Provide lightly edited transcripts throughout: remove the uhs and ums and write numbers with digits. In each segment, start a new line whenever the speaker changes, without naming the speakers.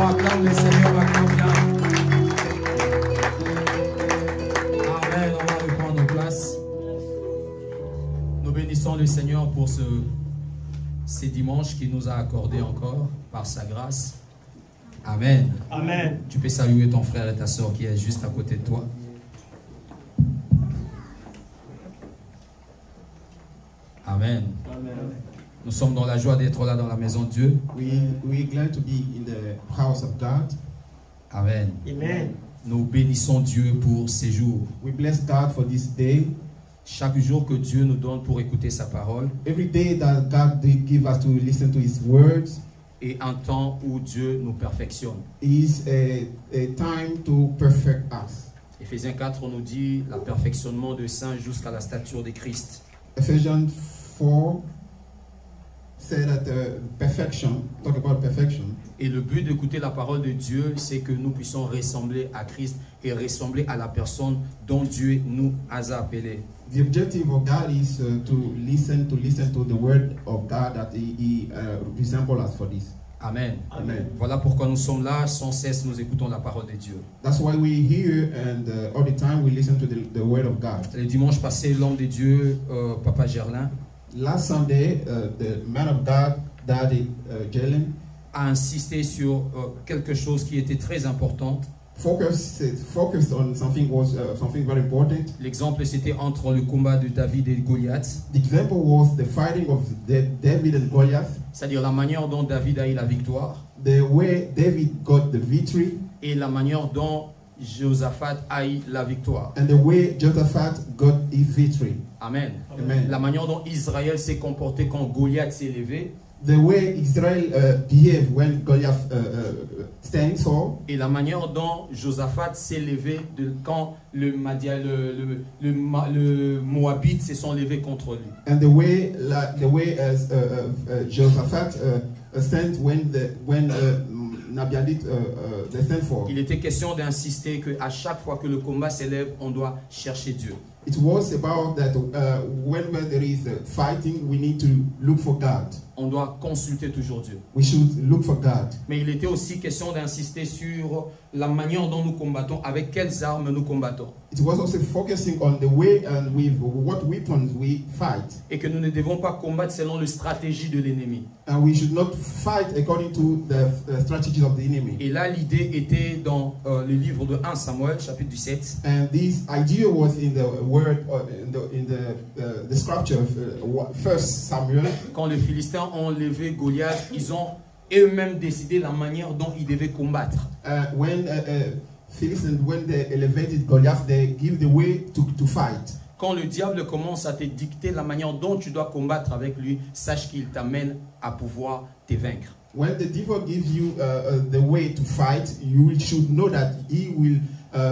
On acclame le Seigneur maintenant bien. Amen. On va reprendre nos places. Nous bénissons le Seigneur pour ces dimanches qu'il nous a accordé encore par sa grâce. Amen.
Amen.
Tu peux saluer ton frère et ta soeur qui est juste à côté de toi. Amen.
Amen.
Nous sommes dans la joie d'être là dans la maison de Dieu.
We're glad to be in the house of God.
Amen.
Amen.
Nous bénissons Dieu pour ces jours.
We bless God for this day.
Chaque jour que Dieu nous donne pour écouter sa parole.
Every day that God did give us to listen to His words.
Et un temps où Dieu nous perfectionne.
Is a time to perfect us.
Éphésiens 4 nous dit le perfectionnement de saints jusqu'à la stature de Christ.
Ephesians 4 say that perfection, talk about perfection.
Et le but d'écouter la parole de Dieu, c'est que nous puissions ressembler à Christ et ressembler à la personne dont Dieu nous a appelés.
The objective of God is to listen to the word of God that He resembles us for this.
Amen.
Amen.
Voilà pourquoi nous sommes là, sans cesse nous écoutons la parole de Dieu.
That's why we're here and all the time we listen to the word of God.
Le dimanche passé, l'homme de Dieu, Papa Gerlin,
Last Sunday, the man of God, Daddy Jalen,
a insisté sur quelque chose qui était très important.
focused on something very important.
L'exemple, c'était entre le combat de David et Goliath.
The example was the fighting of David and Goliath.
C'est-à-dire la manière dont David a eu la victoire
The way David got the victory
et la manière dont Josaphat a eu la victoire.
and the way Jehoshaphat got his victory.
Amen.
Amen.
La manière dont Israël s'est comporté quand Goliath s'est levé
The way Israel behaved when Goliath stands for,
et la manière dont Josaphat s'est levé quand le Moabite se sont levés contre lui.
and the way Jehoshaphat stands when Nabiadit they stand for.
Il était question d'insister qu'à chaque fois que le combat s'élève, on doit chercher Dieu.
It was about that whenever there is fighting, we need to look for God.
On doit consulter toujours Dieu.
We should look for God.
Mais il était aussi question d'insister sur la manière dont nous combattons, avec quelles armes nous combattons.
It was also focusing on the way and with what weapons we fight.
Et que nous ne devons pas combattre selon la stratégie de l'ennemi.
And we should not fight according to the strategies of the enemy.
Et là, l'idée était dans le livre de 1 Samuel, chapitre 17.
And this idea was in the word, in the scripture of 1 Samuel.
Quand les Philistins ont levé Goliath, ils ont eux-mêmes décidé la manière dont ils devaient combattre.
When Philistines, when they elevated Goliath, they give the way to fight.
Quand le diable commence à te dicter la manière dont tu dois combattre avec lui, sache qu'il t'amène à pouvoir te vaincre.
When the devil gives you the way to fight, you should know that he will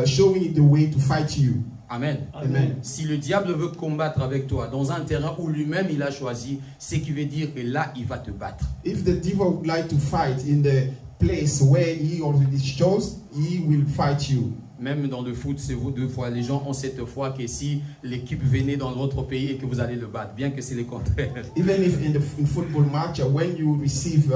show you the way to fight you.
Amen.
Amen.
Si le diable veut combattre avec toi dans un terrain où lui-même il a choisi, c'est qui veut dire que là il va te battre.
If the devil would like to fight in the place where he already chose, he will fight you.
Même dans le foot, c'est vous deux fois. Les gens ont cette foi que si l'équipe venait dans votre pays et que vous allez le battre, bien que c'est le contraire.
Even if in football match, when you receive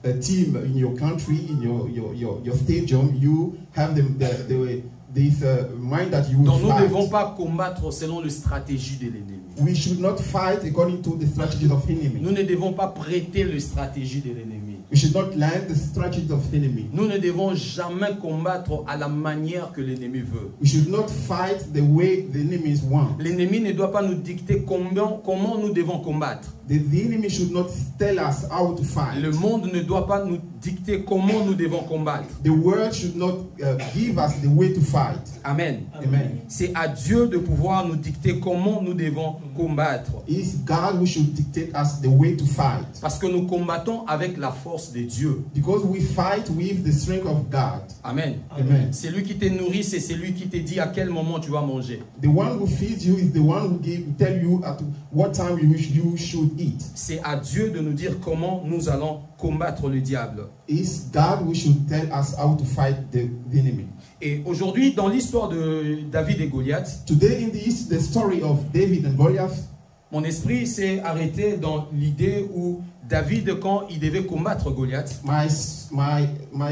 a team in your country, in your stadium, you have this mind that you will
Donc nous ne
fight.
devons pas combattre selon la stratégie de l'ennemi.
We should not fight according to the strategies of enemy.
Nous ne devons pas prêter la stratégie de l'ennemi.
We should not learn the strategies of enemy.
Nous ne devons jamais combattre à la manière que l'ennemi veut.
We should not fight the way the enemies want.
L'ennemi ne doit pas nous dicter comment nous devons combattre.
The enemy should not tell us how to fight.
Le monde ne doit pas nous dicter comment nous devons combattre.
The world should not give us the way to fight.
Amen.
Amen.
C'est à Dieu de pouvoir nous dicter comment nous devons combattre.
It's God who should dictate us the way to fight.
Parce que nous combattons avec la force de Dieu.
Because we fight with the strength of God.
Amen.
Amen.
C'est lui qui te nourrit, c'est celui qui te dit à quel moment tu vas manger.
The one who feeds you is the one who tell you at what time you should eat.
C'est à Dieu de nous dire comment nous allons combattre le diable.
It's God who should tell us how to fight the enemy.
Et aujourd'hui, dans l'histoire de David et Goliath,
Today in the story of David and Goliath,
mon esprit s'est arrêté dans l'idée où David, quand il devait combattre Goliath,
my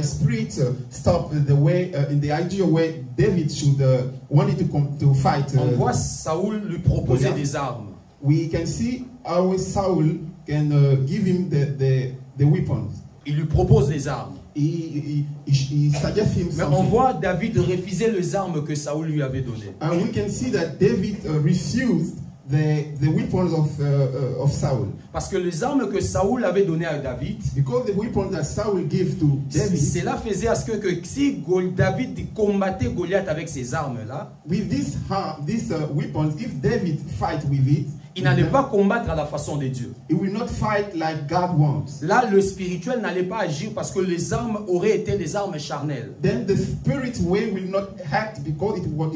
spirit stopped the way in the idea where David should wanted to fight.
On voit Saoul lui proposer
Goliath.
des armes.
We can see how Saul can give him the weapons.
Il lui propose des armes.
He suggests him
Mais on
something.
voit David refuser les armes que Saoul lui avait données.
And we can see that David refused the weapons of Saul.
Parce que les armes que Saoul avait données à David,
Because the weapons that Saul gave to David,
cela faisait à ce que si David combattait Goliath avec ces armes-là,
with these weapons, if David fight with it,
il n'allait pas combattre à la façon de Dieu.
he will not fight like God wants.
Là, le spirituel n'allait pas agir parce que les armes auraient été des armes charnelles.
Then the spirit way will not act because it will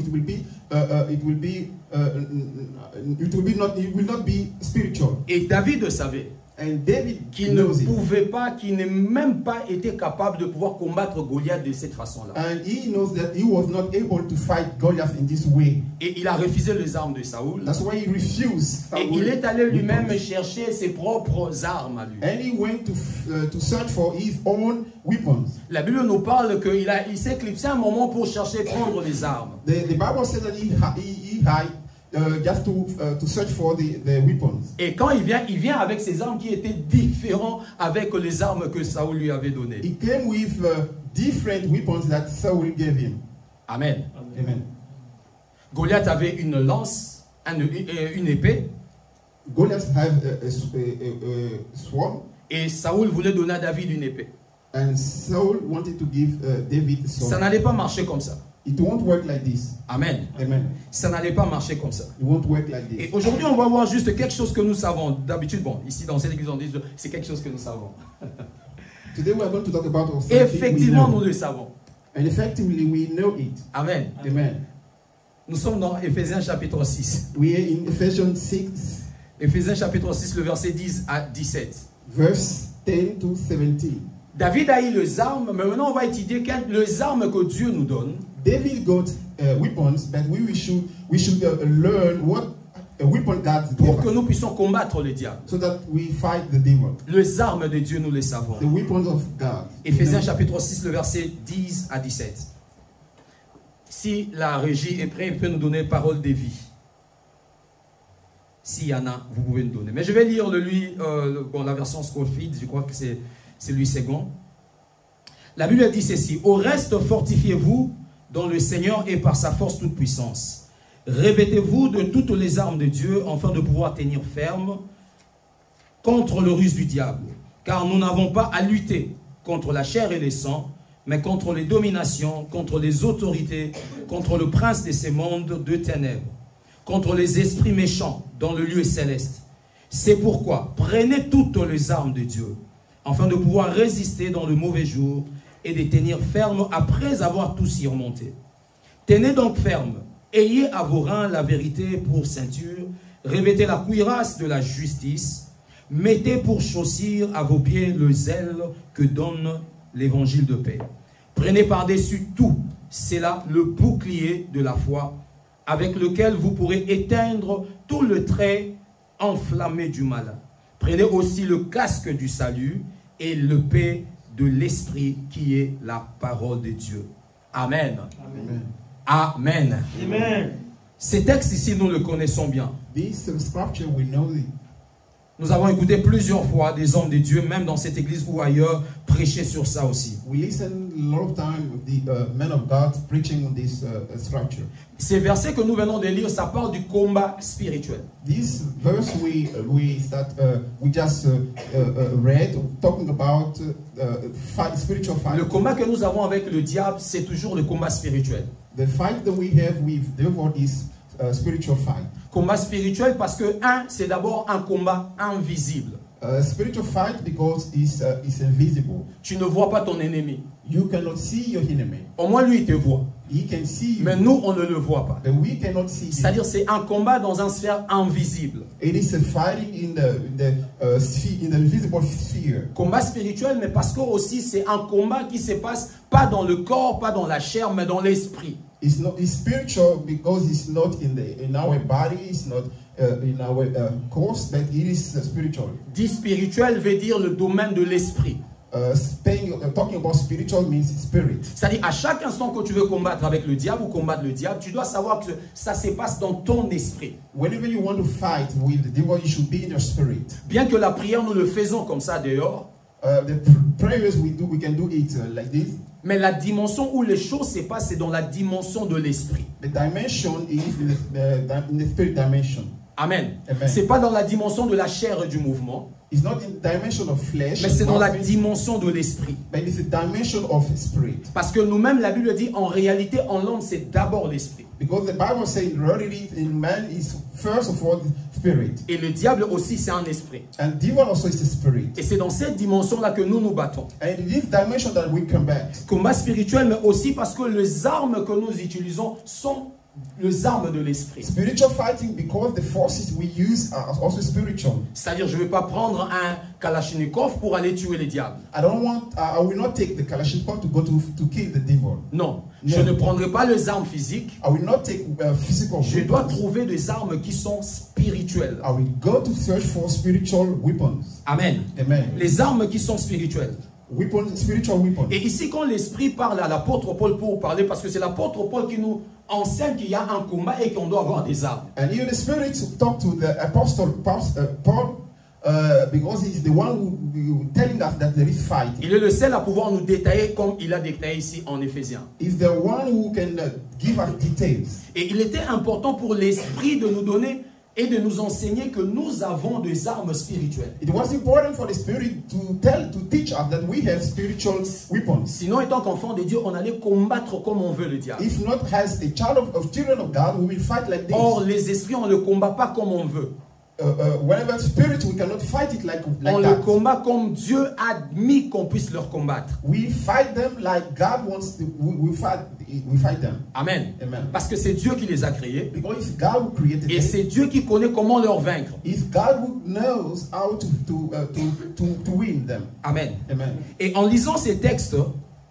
not be spiritual.
Et David savait
And David
qu'il ne
knows it.
pouvait pas, qu'il n'est même pas été capable de pouvoir combattre Goliath de cette façon-là.
And he knows that he was not able to fight Goliath in this way.
Et il a refusé les armes de Saoul.
That's why he refused.
Et il est allé lui-même chercher ses propres armes à lui.
And he went to search for his own weapons.
La Bible nous parle qu'il s'est éclipsé un moment pour chercher prendre les armes.
The Bible says that he hid just to search for the weapons.
Et quand il vient avec ses armes qui étaient différentes avec les armes que Saoul lui avait données.
He came with different weapons that Saul gave him.
Amen.
Amen.
Goliath avait une lance, une épée.
Goliath had a sword.
Et Saoul voulait donner à David une épée.
And Saul wanted to give David a sword.
Ça n'allait pas marcher comme ça.
It won't work like this.
Amen.
Amen.
Ça n'allait pas marcher comme ça.
It won't work like
Et
this.
aujourd'hui, on va voir juste quelque chose que nous savons. D'habitude, bon, ici dans cette église, on dit c'est quelque chose que nous savons.
Today we are going to talk about something
Effectivement,
we
nous
know.
le savons.
And effectively we know it.
Amen.
Amen.
Nous sommes dans Éphésiens chapitre 6.
We are in Ephesians 6,
Éphésiens chapitre 6, le verset 10 à 17.
verse 10 to 17.
David a eu les armes, mais maintenant on va étudier les armes que Dieu nous donne.
David got weapons, but we should learn what a weapon God
Pour
gave
que
us,
nous puissions combattre le diable.
so that we fight the devil.
Les armes de Dieu, nous les savons.
The weapons of God.
Éphésiens chapitre 6, le verset 10 à 17. Si la régie est prête, elle peut nous donner parole de vie. S'il y en a, vous pouvez nous donner. Mais je vais lire la version Scofield, je crois que c'est lui second. La Bible dit ceci: au reste, fortifiez-vous dans le Seigneur et par sa force toute puissance. Revêtez-vous de toutes les armes de Dieu afin de pouvoir tenir ferme contre le ruse du diable. Car nous n'avons pas à lutter contre la chair et les sangs, mais contre les dominations, contre les autorités, contre le prince de ces mondes de ténèbres, contre les esprits méchants dans le lieu céleste. C'est pourquoi prenez toutes les armes de Dieu, afin de pouvoir résister dans le mauvais jour et de tenir ferme après avoir tout surmonté. Tenez donc ferme, ayez à vos reins la vérité pour ceinture, revêtez la cuirasse de la justice, mettez pour chaussure à vos pieds le zèle que donne l'évangile de paix. Prenez par-dessus tout, c'est là le bouclier de la foi, avec lequel vous pourrez éteindre tout le trait enflammé du malin. Prenez aussi le casque du salut et le paix de l'esprit qui est la parole de Dieu. Amen.
Amen.
Amen.
Amen.
Ces textes ici, nous le connaissons bien.
This scripture, we know it.
Nous avons écouté plusieurs fois des hommes de Dieu, même dans cette église ou ailleurs, prêcher sur ça aussi.
We listen a lot of time the men of God preaching on this scripture.
Ces versets que nous venons de lire, ça parle du combat spirituel.
This verse we just read, talking about spiritual fight.
Le combat que nous avons avec le diable, c'est toujours le combat spirituel.
The fight that we have with the devil is spiritual fight.
Combat spirituel parce que, c'est d'abord un combat invisible.
Spiritual fight because it's invisible.
Tu ne vois pas ton ennemi.
You cannot see your enemy.
Au moins, lui, il te voit.
He can see you.
Mais nous, on ne le voit pas.
But we cannot see him.
C'est-à-dire, c'est un combat dans une sphère invisible.
It is a fighting in the invisible sphere.
Combat spirituel, mais parce que aussi, c'est un combat qui se passe pas dans le corps, pas dans la chair, mais dans l'esprit.
It's spiritual because it's not in our body. It's not in our course, but it is spiritual.
Dit spirituel veut dire le domaine de l'esprit.
Talking about spiritual means spirit.
C'est-à-dire, à chaque instant que tu veux combattre avec le diable ou combattre le diable, tu dois savoir que ça se passe dans ton esprit.
Whenever you want to fight with the devil, you should be in your spirit.
Bien que la prière, nous le faisons comme ça dehors.
The prayers we can do it like this.
Mais la dimension où les choses se passent, c'est dans la dimension de l'esprit.
The dimension is in the spirit dimension.
Amen.
Amen.
C'est pas dans la dimension de la chair et du mouvement.
It's not in the dimension of flesh,
mais c'est dans la dimension de l'esprit.
But it's a dimension of spirit.
Parce que nous-mêmes, la Bible dit, en réalité, en l'homme, c'est d'abord l'esprit.
Because the Bible says, reality in man is first of all the spirit.
Et le diable aussi, c'est un esprit.
And devil also is a spirit.
Et c'est dans cette dimension-là que nous nous battons.
And in this dimension that we combat.
Combat spirituel, mais aussi parce que les armes que nous utilisons sont les armes de l'esprit.
Spiritual fighting because the forces we use are also spiritual.
C'est-à-dire, je ne vais pas prendre un Kalachnikov pour aller tuer les diables.
I will not take the Kalashnikov to go to kill the devil.
Non, je ne prendrai pas les armes physiques.
I will not take physical weapons.
Je dois trouver des armes qui sont spirituelles.
I will go to search for spiritual weapons.
Amen.
Amen.
Les armes qui sont spirituelles.
Weapons, spiritual weapons.
Et ici, quand l'Esprit parle à l'apôtre Paul pour parler, parce que c'est l'apôtre Paul qui nous enseigne qu'il y a un combat et qu'on doit avoir des armes.
And here the Spirit talk to the apostle Paul, because he's the one who telling us that there is fighting.
Il est le seul à pouvoir nous détailler comme il a détaillé ici en Éphésiens.
He's the one who can give us details.
Et il était important pour l'Esprit de nous donner et de nous enseigner que nous avons des armes spirituelles.
It was important for the Spirit to teach us that we have spiritual weapons.
Sinon, étant qu'enfant de Dieu, on allait combattre comme on veut le diable.
If not, as a child of children of God, we will fight like this.
Or, les esprits, on ne le combat pas comme on veut.
Whenever spirit, we cannot fight it like
on
that.
le combat comme Dieu a mis qu'on puisse leur combattre.
We fight them like God wants to. We fight them.
Amen.
Amen.
Parce que c'est Dieu qui les a créés.
Because it's God who created
et
them.
c'est Dieu qui connaît comment leur vaincre.
It's God who knows how to win them.
Amen.
Amen.
Et en lisant ces textes,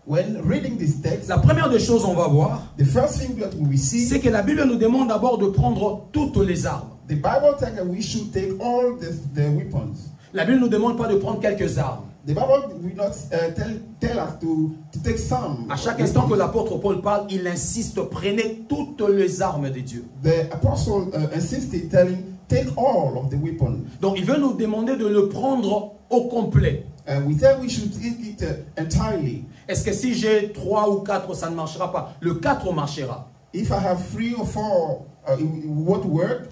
when reading this text,
la première des choses on va voir,
the first thing that we see,
c'est que la Bible nous demande d'abord de prendre toutes les armes.
The Bible tells us we should take all the weapons.
La Bible ne nous demande pas de prendre quelques armes.
The Bible will not tell us to take some.
À chaque instant que l'apôtre Paul parle, il insiste, prenez toutes les armes de Dieu.
The apostle insisted telling, take all of the weapons.
Donc il veut nous demander de le prendre au complet.
And we said we should take it entirely.
Est-ce que si j'ai 3 ou 4, ça ne marchera pas? Le 4 marchera.
If I have 3 or 4, it won't work.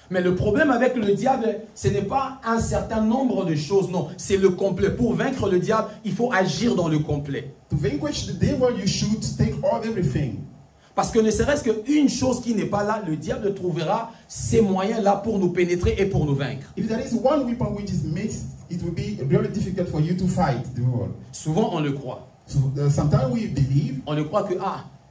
Mais le problème avec le diable, ce n'est pas un certain nombre de choses, non. C'est le complet. Pour vaincre le diable, il faut agir dans le complet.
To vanquish the devil, you should take all everything.
Parce que ne serait-ce qu'une chose qui n'est pas là, le diable trouvera ces moyens-là pour nous pénétrer et pour nous vaincre.
If there is one weapon which is mixed, it will be very difficult for you to fight the devil.
Souvent, on le croit.
So, sometimes we believe.
On le croit que,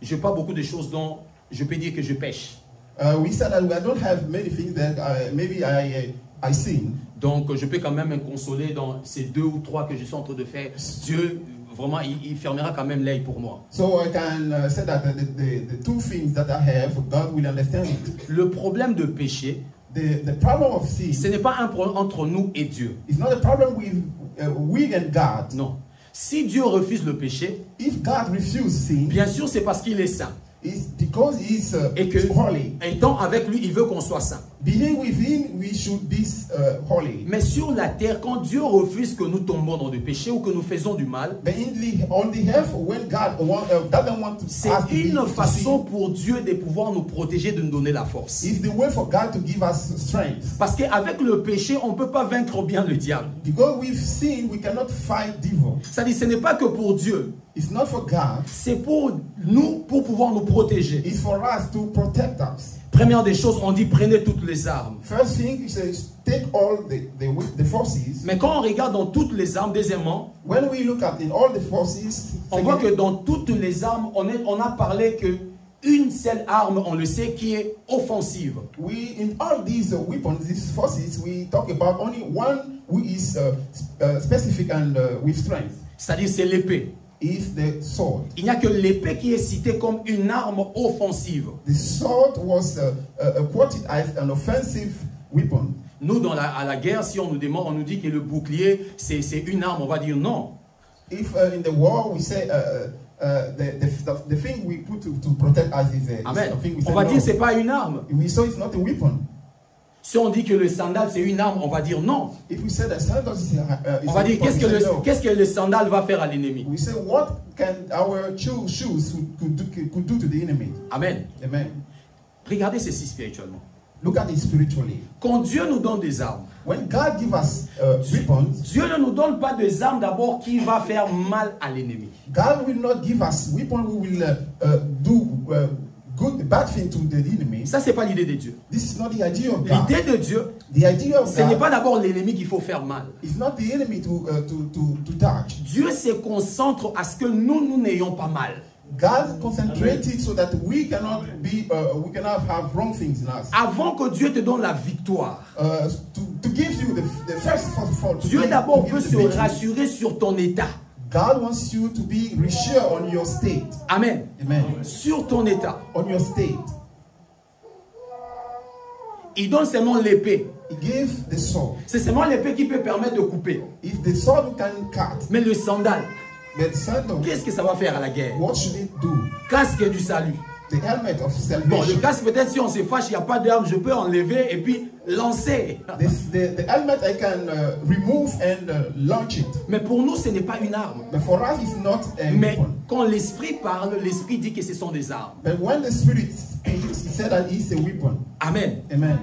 je n'ai pas beaucoup de choses dont je peux dire que je pêche.
We said that I don't have many things that maybe I sin.
Donc, je peux quand même me consoler dans ces 2 ou 3 que je suis en train de faire. Dieu, vraiment, il fermera quand même l'œil pour moi.
So I can say that the 2 things that I have, God will understand it.
Le problème de péché,
the problem of sin,
ce n'est pas un problème entre nous et Dieu.
It's not a problem with we and God.
Non. Si Dieu refuse le péché,
if God refuses sin,
bien sûr, c'est parce qu'il est saint.
It's because he's
et que,
holy.
Étant avec lui, il veut qu'on soit saint.
Being with him, we should be holy.
Mais sur la terre, quand Dieu refuse que nous tombons dans le péché ou que nous faisons du mal, c'est une façon pour Dieu de pouvoir nous protéger, de nous donner la force.
It's the way for God to give us strength.
Parce qu'avec le péché, on ne peut pas vaincre bien le diable.
Because with sin, we cannot fight devil.
C'est-à-dire, ce n'est pas que pour Dieu.
It's not for God.
C'est pour nous, pour pouvoir nous protéger.
It's for us to protect us.
Première des choses, on dit prenez toutes les armes.
First thing, he says, take all the forces.
Mais quand on regarde dans toutes les armes, deuxièmement,
when we look at in all the forces,
on voit que dans toutes les armes, on a parlé que une seule arme, on le sait, qui est offensive.
In all these weapons, these forces, we talk about only one who is specific and with strength.
C'est-à-dire, c'est l'épée.
Is the sword.
Il n'y a que l'épée qui est citée comme une arme offensive.
The sword was quoted as an offensive weapon.
Nous, à la guerre, si on nous demande, on nous dit que le bouclier, c'est une arme, on va dire non.
If in the war we say the thing we put to protect us is
Amen.
something we say
On va
no.
dire c'est pas une arme.
We say it's not a weapon.
Si on dit que le sandal c'est une arme, on va dire non.
If we say the sandals is
On va dire qu'est-ce que le sandal va faire à l'ennemi.
We say what can our shoes could do to the enemy.
Amen.
Amen.
Regardez ceci spirituellement.
Look at it spiritually.
Quand Dieu nous donne des armes,
When God gives us weapons,
Dieu ne nous donne pas des armes d'abord qui va faire mal à l'ennemi.
God will not give us weapons who will do bad thing to the enemy.
Ça, c'est pas l'idée de Dieu.
This is not the idea of God.
L'idée de Dieu,
The idea of
ce n'est
God
pas d'abord l'ennemi qu'il faut faire mal.
is not the enemy to touch.
Dieu se concentre à ce que nous n'ayons pas mal.
God concentrated so that we cannot have wrong things in us.
Avant que Dieu te donne la victoire,
To give you the first of all.
Dieu d'abord veut se rassurer sur ton état.
God wants you to be reassured on your state.
Amen.
Amen.
Sur ton état.
On your state.
Il donne seulement l'épée.
He gave the sword.
C'est seulement l'épée qui peut permettre de couper.
If the sword can cut,
Mais le sandal,
but sandal,
qu'est-ce que ça va faire à la guerre?
what should it do?
Casque du salut.
The helmet of
Bon, le
salvation.
casque, peut-être si on se fâche, il n'y a pas d'arme, je peux enlever et puis lancer.
The helmet I can remove and launch it.
Mais pour nous, ce n'est pas une arme.
But for us, it's not a
Mais
weapon.
quand l'esprit parle, l'esprit dit que ce sont des armes.
But when the Spirit speaks, he said that it's a weapon.
Amen.
Amen.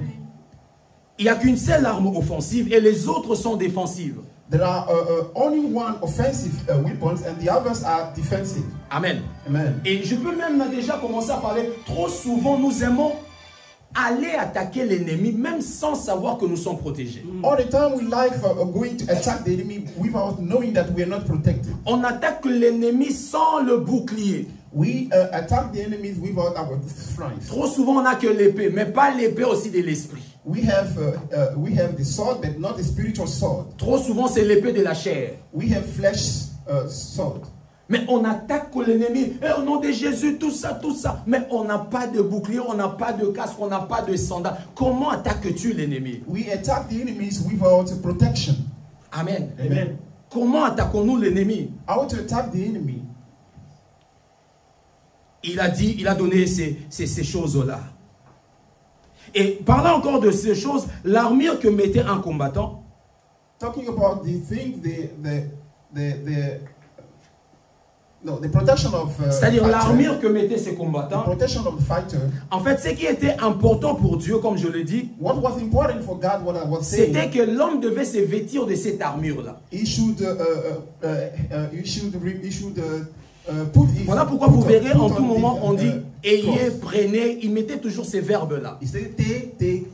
Il n'y a qu'une seule arme offensive et les autres sont défensives.
There are only one offensive weapons and the others are defensive.
Amen.
Amen.
Et je peux même déjà commencer à parler. Trop souvent, nous aimons aller attaquer l'ennemi même sans savoir que nous sommes protégés.
All the time we like going to attack the enemy without knowing that we are not protected.
On attaque l'ennemi sans le bouclier.
We attack the enemies without our strength.
Trop souvent, on n'a que l'épée, mais pas l'épée aussi de l'esprit.
We have the sword, but not the spiritual sword.
Trop souvent, c'est l'épée de la chair.
We have flesh sword.
Mais on attaque l'ennemi. Et au nom de Jésus, tout ça, tout ça. Mais on n'a pas de bouclier, on n'a pas de casque, on n'a pas de sandales. Comment attaques-tu l'ennemi?
We attack the enemies without protection.
Amen.
Amen.
Comment attaquons-nous l'ennemi?
How to attack the enemy?
Il a dit, il a donné ces choses-là. Et parlant encore de ces choses, l'armure que mettait un combattant.
Talking about the thing, the protection of
c'est-à-dire
fighter,
l'armure que mettaient ces
the
combattants.
protection of the fighter.
En fait, ce qui était important pour Dieu, comme je l'ai dit,
What was important for God, what I was saying,
c'était que l'homme devait se vêtir de cette armure-là.
he should put his,
Voilà pourquoi vous verrez en
put
tout
on
moment
this,
on dit ayez,
clothes.
prenez, il mettait toujours ces verbes-là.
He said, take,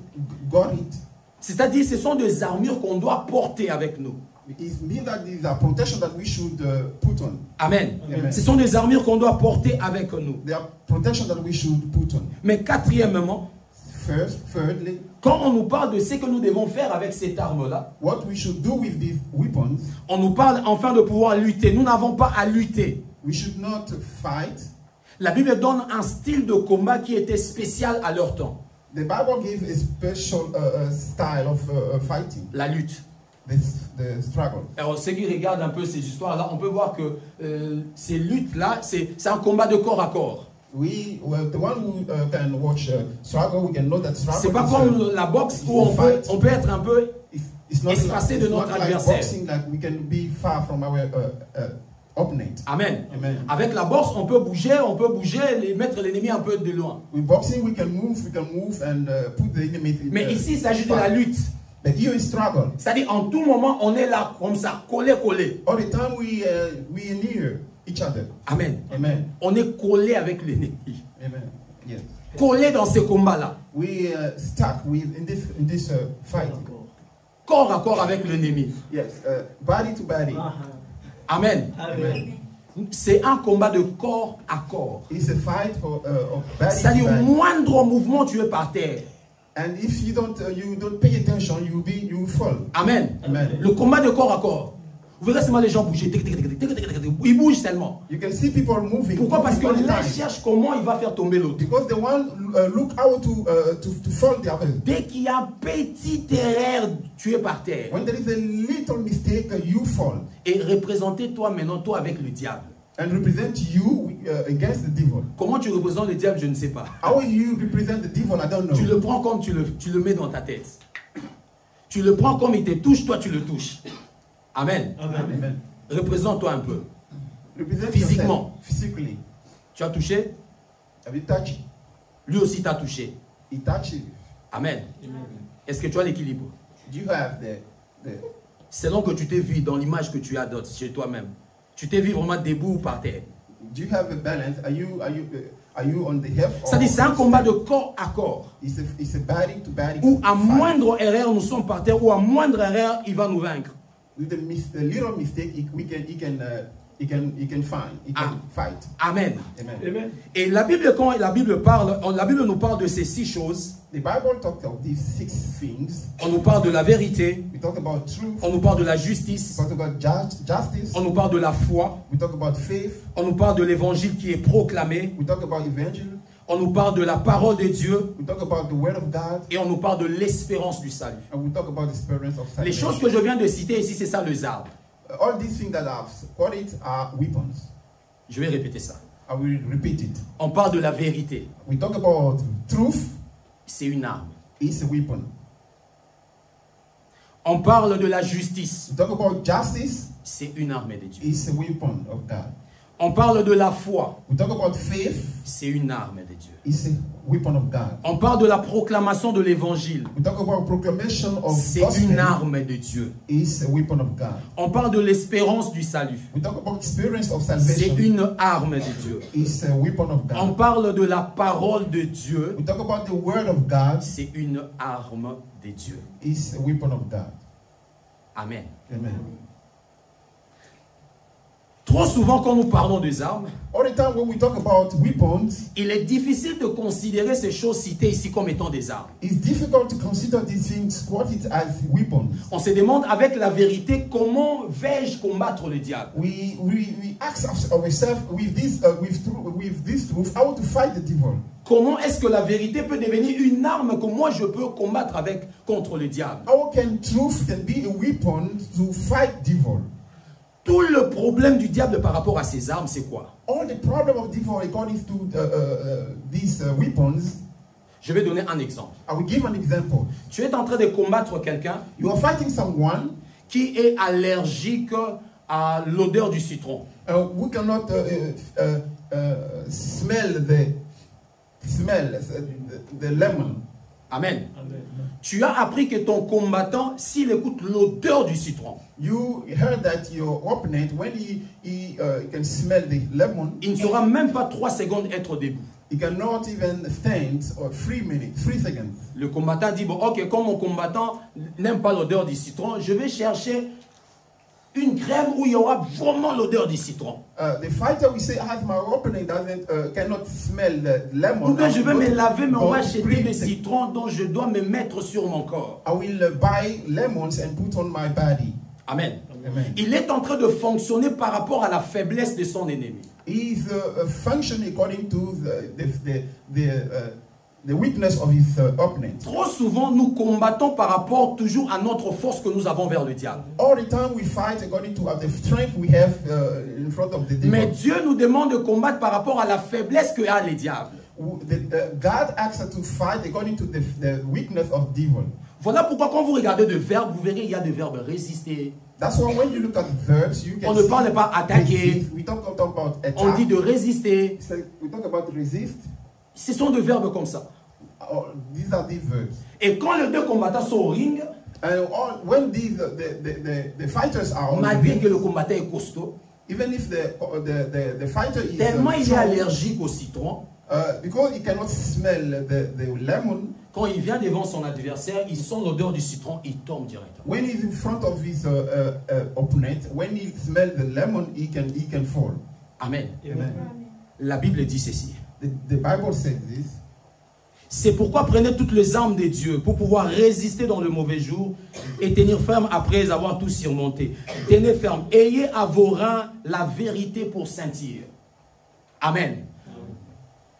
got it.
C'est-à-dire ce sont des armures qu'on doit porter avec nous.
It means that these are protection that we should put on.
Amen.
Amen.
Ce sont des armures qu'on doit porter avec nous.
They are protection that we should put on.
Mais quatrièmement,
Thirdly,
quand on nous parle de ce que nous devons faire avec cette arme-là,
what we should do with these weapons,
on nous parle enfin de pouvoir lutter. Nous n'avons pas à lutter.
we should not fight.
La Bible donne un style de combat qui était spécial à leur temps.
The Bible gives a special style of fighting,
La lutte.
the struggle.
Alors ceux qui regardent un peu ces histoires-là, on peut voir que ces luttes-là, c'est un combat de corps à corps.
The one who can watch struggle, we can know that struggle.
C'est pas comme la boxe où on peut être un peu
it's not
espacé de notre
like
adversaire.
boxing, like we can be far from our opponent.
Amen.
Amen.
Avec la boxe, on peut bouger, et mettre l'ennemi un peu de loin.
With boxing, we can move and put the enemy.
Mais ici, il s'agit de la lutte.
But here is struggle.
C'est-à-dire, en tout moment, on est là, comme ça, collé.
All the time we are near each other.
Amen.
Amen.
On est collé avec l'ennemi.
Amen. Yes.
Collé dans ce combat-là.
We stuck in this fight.
Corps à corps avec l'ennemi.
Yes. Body to body.
Amen.
Amen.
C'est un combat de corps à corps.
It's a fight of body
C'est-à-dire,
to
au
body.
moindre mouvement, tu es par terre.
And if you don't pay attention, you will fall.
Amen.
Amen.
Le combat de corps à corps. Vous verrez seulement les gens bouger. Ils bougent tellement.
You can see people moving.
Pourquoi? Parce que
all the
l'un
time.
cherche comment il va faire tomber l'autre.
Because the one look how to fall the other.
Dès qu'il y a un petit erreur, tu es par terre.
When there is a little mistake, you fall.
Et représentez toi maintenant, toi avec le diable.
And represent you against the devil.
Comment tu représentes le diable, je ne sais pas.
How you represent the devil, I don't know.
Tu le prends comme tu le mets dans ta tête. Tu le prends comme il te touche, toi tu le touches. Amen.
Amen.
Représente-toi un peu.
Represent
Physiquement.
yourself, physically.
Tu as touché?
Have you touched?
Lui aussi t'a touché.
He touched you.
Amen. Est-ce que tu as l'équilibre?
Do you have the
Selon que tu t'es vu dans l'image que tu as d'autres chez toi-même. Tu t'es vu vraiment debout ou par terre.
do you have a balance? Are you on the hip?
C'est-à-dire c'est un combat de corps à corps.
It's a body to body.
Où à
fight.
moindre erreur nous sommes par terre, ou à moindre erreur il va nous vaincre.
With a little mistake, he can fight.
Amen.
Amen.
Et la Bible, quand la Bible nous parle de ces 6 choses.
The Bible talks of these 6 things.
On nous parle de la vérité.
We talk about truth.
On nous parle de la justice.
We talk about justice.
On nous parle de la foi.
We talk about faith.
On nous parle de l'évangile qui est proclamé.
We talk about evangel.
On nous parle de la parole de Dieu.
We talk about the word of God.
Et on nous parle de l'espérance du salut.
And we talk about the experience of salvation.
Les choses que je viens de citer ici, c'est ça les armes.
All these things that I've quoted are weapons.
Je vais répéter ça.
I will repeat it.
On parle de la vérité.
We talk about truth.
C'est une arme.
It's a weapon.
On parle de la justice.
We talk about justice.
C'est une arme de Dieu.
It's a weapon of God.
On parle de la foi.
We talk about faith.
C'est une arme de Dieu.
It's a weapon of God.
On parle de la proclamation de l'évangile.
We talk about proclamation of
C'est
gospel.
une arme de Dieu.
It's a weapon of God.
On parle de l'espérance du salut.
We talk about experience of
C'est
salvation.
une arme de Dieu.
It's a weapon of
On
God.
parle de la parole de Dieu.
We talk about the word of God.
C'est une arme de Dieu.
It's a weapon of God.
Amen.
Amen.
Trop souvent, quand nous parlons des armes,
All the time when we talk about weapons,
il est difficile de considérer ces choses citées ici comme étant des armes.
it's difficult to consider these things quoted as weapons.
On se demande avec la vérité, comment vais-je combattre le diable?
We ask ourselves with this truth how to fight the devil.
Comment est-ce que la vérité peut devenir une arme que moi je peux combattre avec contre le diable?
How can truth be a weapon to fight devil?
Tout le problème du diable par rapport à ces armes, c'est quoi?
All the problem of devil according to these weapons.
Je vais donner un exemple.
I will give an example.
Tu es en train de combattre quelqu'un
You are fighting someone
qui est allergique à l'odeur du citron.
who cannot smell the lemon.
Amen. Tu as appris que ton combattant, s'il écoute l'odeur du citron,
You heard that your opponent, when he can smell the lemon,
il ne saura même pas 3 secondes être debout.
he cannot even stand or 3 seconds.
Le combattant dit, bon, ok, comme mon combattant n'aime pas l'odeur du citron, je vais chercher une crème où il y aura vraiment l'odeur du citron.
The fighter will say, as my opponent cannot smell the lemon,
Ou bien je vais me laver, mais on va
don't
acheter
bring
des
the-
citrons dont je dois me mettre sur mon corps.
I will buy lemons and put on my body.
Amen.
Amen.
Il est en train de fonctionner par rapport à la faiblesse de son ennemi.
He is functioning according to the weakness of his opponent.
Trop souvent, nous combattons par rapport toujours à notre force que nous avons vers le diable.
All the time we fight according to the strength we have in front of the devil.
Mais Dieu nous demande de combattre par rapport à la faiblesse que a les diables.
God asks us to fight according to the weakness of devil.
Voilà pourquoi quand vous regardez de verbes, vous verrez il y a des verbes résister.
That's why when you look at verbs, you can
On ne parle pas attaquer.
resist. We talk about attack.
On dit de résister.
So we talk about resist.
Ce sont des verbes comme ça.
These are these verbs.
Et quand les deux combattants sont au ring,
When the fighters are on the
malgré
ring,
que le combattant est costaud,
even if the fighter is
tellement il est
strong,
allergique au citron,
because he cannot smell the lemon,
quand il vient devant son adversaire, il sent l'odeur du citron, il tombe directement.
when he's in front of his opponent, when he smells the lemon, he can fall.
Amen.
Amen.
La Bible dit ceci.
The Bible says this.
C'est pourquoi prenez toutes les armes de Dieu pour pouvoir résister dans le mauvais jour et tenir ferme après avoir tout surmonté. Tenez ferme. Ayez à vos reins la vérité pour scintiller. Amen.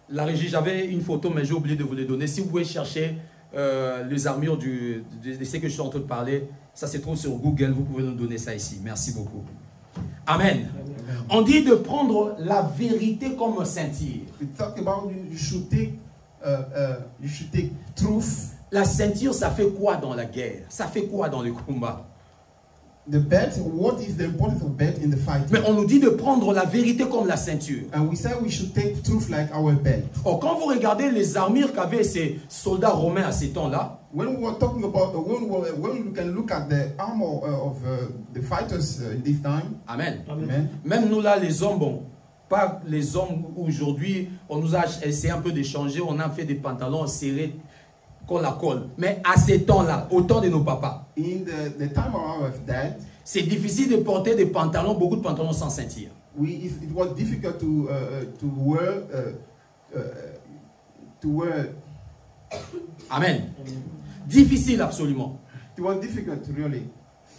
La régie, j'avais une photo, mais j'ai oublié de vous les donner. Si vous pouvez chercher les armures de ce que je suis en train de parler, ça se trouve sur Google. Vous pouvez nous donner ça ici. Merci beaucoup. Amen. On dit de prendre la vérité comme ceinture.
We talk about you should take truth.
La ceinture, ça fait quoi dans la guerre? Ça fait quoi dans le combat?
The belt, what is the importance of belt in the fight?
Mais on nous dit de prendre la vérité comme la ceinture.
And we say we should take truth like our belt.
Or, quand vous regardez les armures qu'avaient ces soldats romains à ces temps-là,
When we were talking about, when we can look at the armor of the fighters in this time.
amen.
Amen.
Même nous là, les hommes, bon, pas les hommes aujourd'hui, on nous a essayé un peu d'échanger, on a fait des pantalons serrés qu'on la colle. Mais à ces temps-là, au temps de nos papas,
In the time of our dad,
c'est difficile de porter des pantalons, beaucoup de pantalons sans ceinture.
it was difficult to wear.
Amen. Difficile absolument.
It was difficult, really.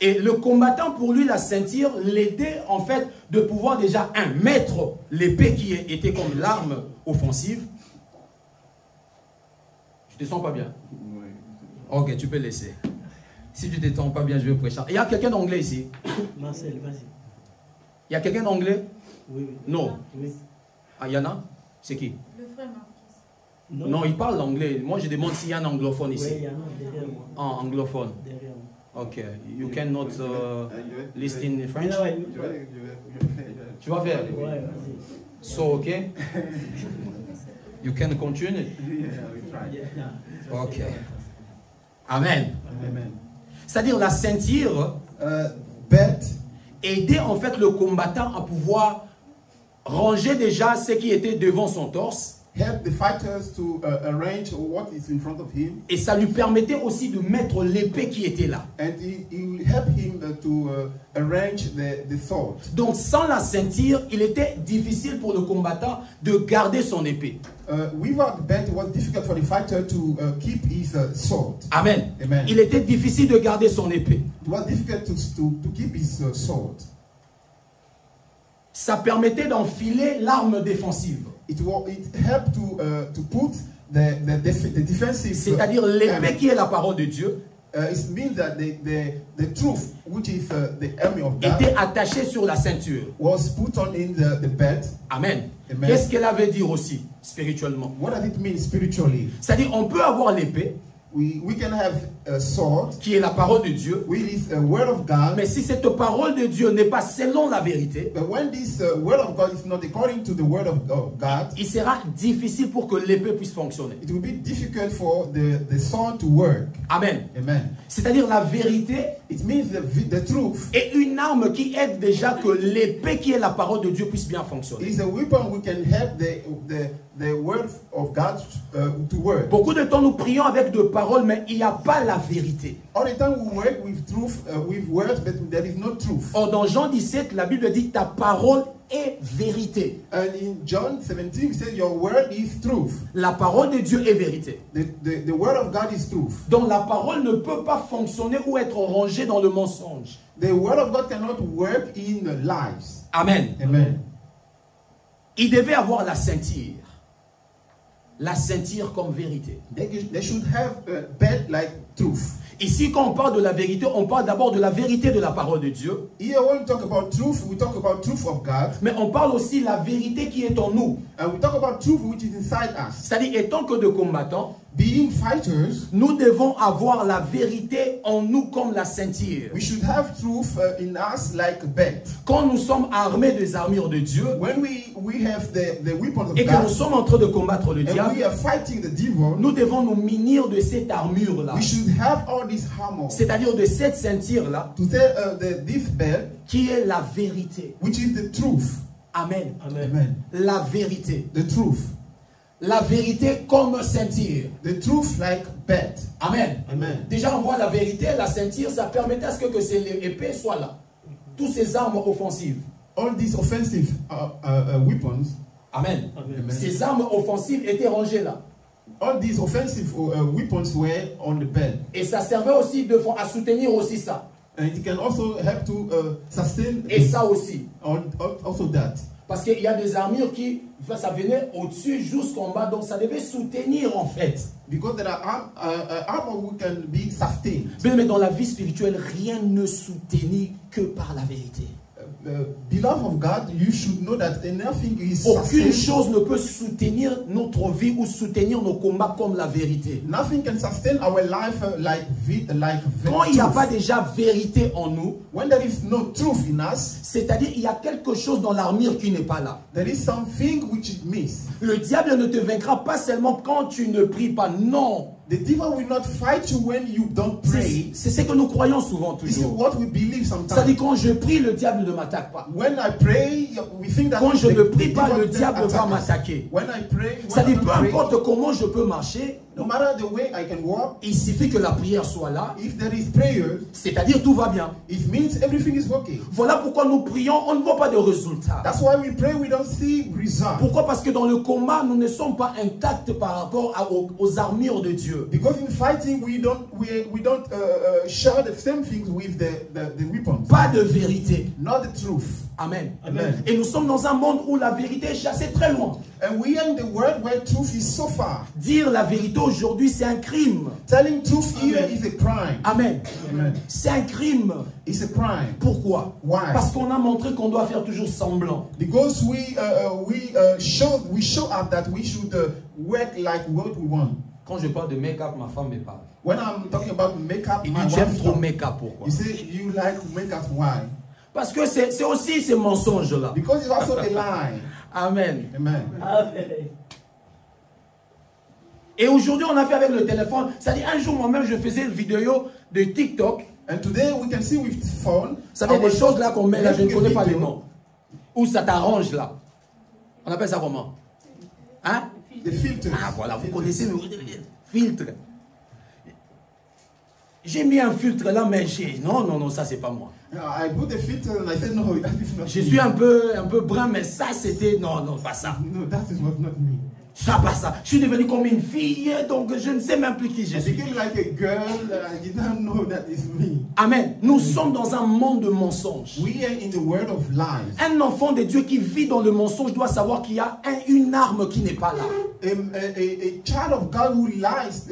Et le combattant, pour lui, la ceinture l'aidait en fait de pouvoir déjà, mettre l'épée qui était comme l'arme offensive. Je te sens pas bien? Ok, tu peux laisser. Si tu te sens pas bien, je vais prêcher. Il y a quelqu'un d'anglais ici?
Marcel, vas-y.
Il y a quelqu'un d'anglais?
Oui.
Non.
Oui.
Ah, il y en a? C'est qui?
Le frère Marcus.
Non, il parle l'anglais. Moi, je demande s'il y a un anglophone ici.
Oui, il y en a derrière moi.
Ah, anglophone.
Derrière moi.
Ok. You cannot listen in French?
Ouais,
Tu vas faire?
ouais, vas-y.
So, ok? You can continue? Ok. Amen.
Amen.
C'est-à-dire la ceinture
Belt
aidait en fait le combattant à pouvoir ranger déjà ce qui était devant son torse.
help the fighters to arrange what is in front of him,
Et ça lui permettait aussi de mettre l'épée qui était là.
and he will help him to arrange the sword.
Donc sans la ceinture, il était difficile pour le combattant de garder son épée.
Without the belt, it was difficult for the fighter to keep his sword.
Amen.
Amen.
Il était difficile de garder son épée.
It was difficult to keep his sword.
Ça permettait d'enfiler l'arme défensive.
It helped to put the defensive.
C'est-à-dire l'épée qui est la parole de Dieu
It means that the truth, which is the army of God,
était attachée sur la ceinture.
was put on in the belt.
Amen.
Amen.
Qu'est-ce qu'elle avait dire aussi spirituellement?
What does it mean spiritually?
C'est-à-dire on peut avoir l'épée
We can have a sword,
qui est la parole de Dieu,
which is a word of God.
mais si cette parole de Dieu n'est pas selon la vérité,
But when this word of God is not according to the word of God,
il sera difficile pour que l'épée puisse fonctionner.
it will be difficult for the sword to work.
Amen.
Amen.
C'est-à-dire la vérité
It means the truth
est une arme qui aide déjà que l'épée qui est la parole de Dieu puisse bien fonctionner.
is a weapon which can help the word of God to work.
Beaucoup de temps nous prions avec de paroles, mais il n'y a pas la vérité.
All the time we work with truth, with words, but there is no truth.
Or dans Jean 17, la Bible dit ta parole est vérité.
And in John 17, we say your word is truth.
La parole de Dieu est vérité.
The word of God is truth.
Donc la parole ne peut pas fonctionner ou être rangée dans le mensonge.
The word of God cannot work in lies.
Amen.
Amen.
Il devait avoir la ceinture. La ceinture comme vérité.
They should have a belt like truth.
Ici, quand on parle de la vérité, on parle d'abord de la vérité de la parole de Dieu.
Here, when we talk about truth, we talk about truth of God.
Mais on parle aussi de la vérité qui est en nous.
And we talk about truth which is inside us.
C'est-à-dire, étant que de combattants,
Being fighters,
nous devons avoir la vérité en nous comme la ceinture.
we should have truth in us like a belt.
Quand nous sommes armés des armures de Dieu
When we have the weapons of
et que nous
God,
sommes en train de combattre le
and
diable,
we are fighting the devil,
nous devons nous munir de cette armure-là.
we should have all this armor.
C'est-à-dire de cette ceinture-là
To say this belt,
qui est la vérité.
which is the truth.
Amen.
Amen.
La vérité.
The truth.
La vérité comme ceinture.
The truth like belt.
Amen.
Amen.
Déjà, on voit la vérité, la ceinture, ça permettait à ce que ces épées soient là. Toutes ces armes offensives.
All these offensive weapons,
Amen.
Amen.
Ces armes offensives étaient rangées là.
all these offensive weapons were on the bed.
Et ça servait aussi à soutenir aussi ça.
And it can also help to sustain
Et ça aussi.
Also that.
Parce qu'il y a des armures qui, ça venait au-dessus jusqu'en bas, donc ça devait soutenir en fait.
Because there are armor who can be sustained.
Mais dans la vie spirituelle, rien ne soutenit que par la vérité.
Beloved of God, you should know that nothing is
Aucune
sustained.
chose ne peut soutenir notre vie ou soutenir nos combats comme la vérité.
Nothing can sustain our life like
Quand il n'y a
truth.
pas déjà vérité en nous,
When there is no truth in us,
c'est-à-dire il y a quelque chose dans l'armure qui n'est pas là.
there is something which is missed.
Le diable ne te vaincra pas seulement quand tu ne pries pas. Non.
The devil will not fight you when you don't pray.
C'est ce que nous croyons souvent
This is
toujours.
what we believe
C'est-à-dire
sometimes.
quand je prie, le diable ne m'attaque pas.
When I pray, we think that
Quand je
the
ne prie pas,
devil
le
will
diable va
attack us.
m'attaquer.
When I pray, when I
C'est-à-dire
don't
peu
pray,
importe comment je peux marcher,
no matter the way I can walk,
il suffit que la prière soit là.
if there is prayer,
C'est-à-dire tout va bien.
it means everything is working.
Voilà pourquoi nous prions, on ne voit pas de résultats.
That's why we pray, we don't see results.
Pourquoi? Parce que dans le combat, nous ne sommes pas intacts par rapport aux armures de Dieu.
Because in fighting, we don't share the same things with the weapons.
Pas de vérité.
Not the truth.
Amen.
Amen.
Et nous sommes dans un monde où la vérité est chassée très loin.
And we are in the world where truth is so far.
Dire la vérité aujourd'hui, c'est un crime.
Telling truth here is a crime.
Amen.
Amen.
C'est un crime.
It's a crime.
Pourquoi?
Why?
Parce qu'on a montré qu'on doit faire toujours semblant.
Because we show up that we should work like what we want.
Quand je parle de make-up, ma femme me parle.
When I'm talking about makeup,
Il
my
dit, j'aime
wife
trop
talk.
make-up. Pourquoi?
You say you like makeup. Why?
Parce que c'est aussi ces mensonges-là.
Because it's also a lie.
Amen.
Amen.
Amen.
Et aujourd'hui, on a fait avec le téléphone. C'est-à-dire, un jour, moi-même, je faisais une vidéo de TikTok.
And today we can see with phone.
Ça fait des choses là qu'on met là, je ne
making a
connais pas les
video.
noms. Où ça t'arrange là. On appelle ça comment? Hein?
The filters.
Ah voilà, vous connaissez le filtre. J'ai mis un filtre là, mais non, ça c'est pas moi.
I put the filter and I said no, that is not
Je
me.
suis un peu brun, mais ça c'était... Non, pas ça.
No, that is not me.
Ça, pas ça. Je suis devenu comme une fille, donc je ne sais même plus qui je
I
suis.
became like a girl. I didn't know that is me.
Amen. Nous sommes dans un monde de mensonges.
We are in the world of lies.
Un enfant de Dieu qui vit dans le mensonge doit savoir qu'il y a une arme qui n'est pas là.
A child of God who lies,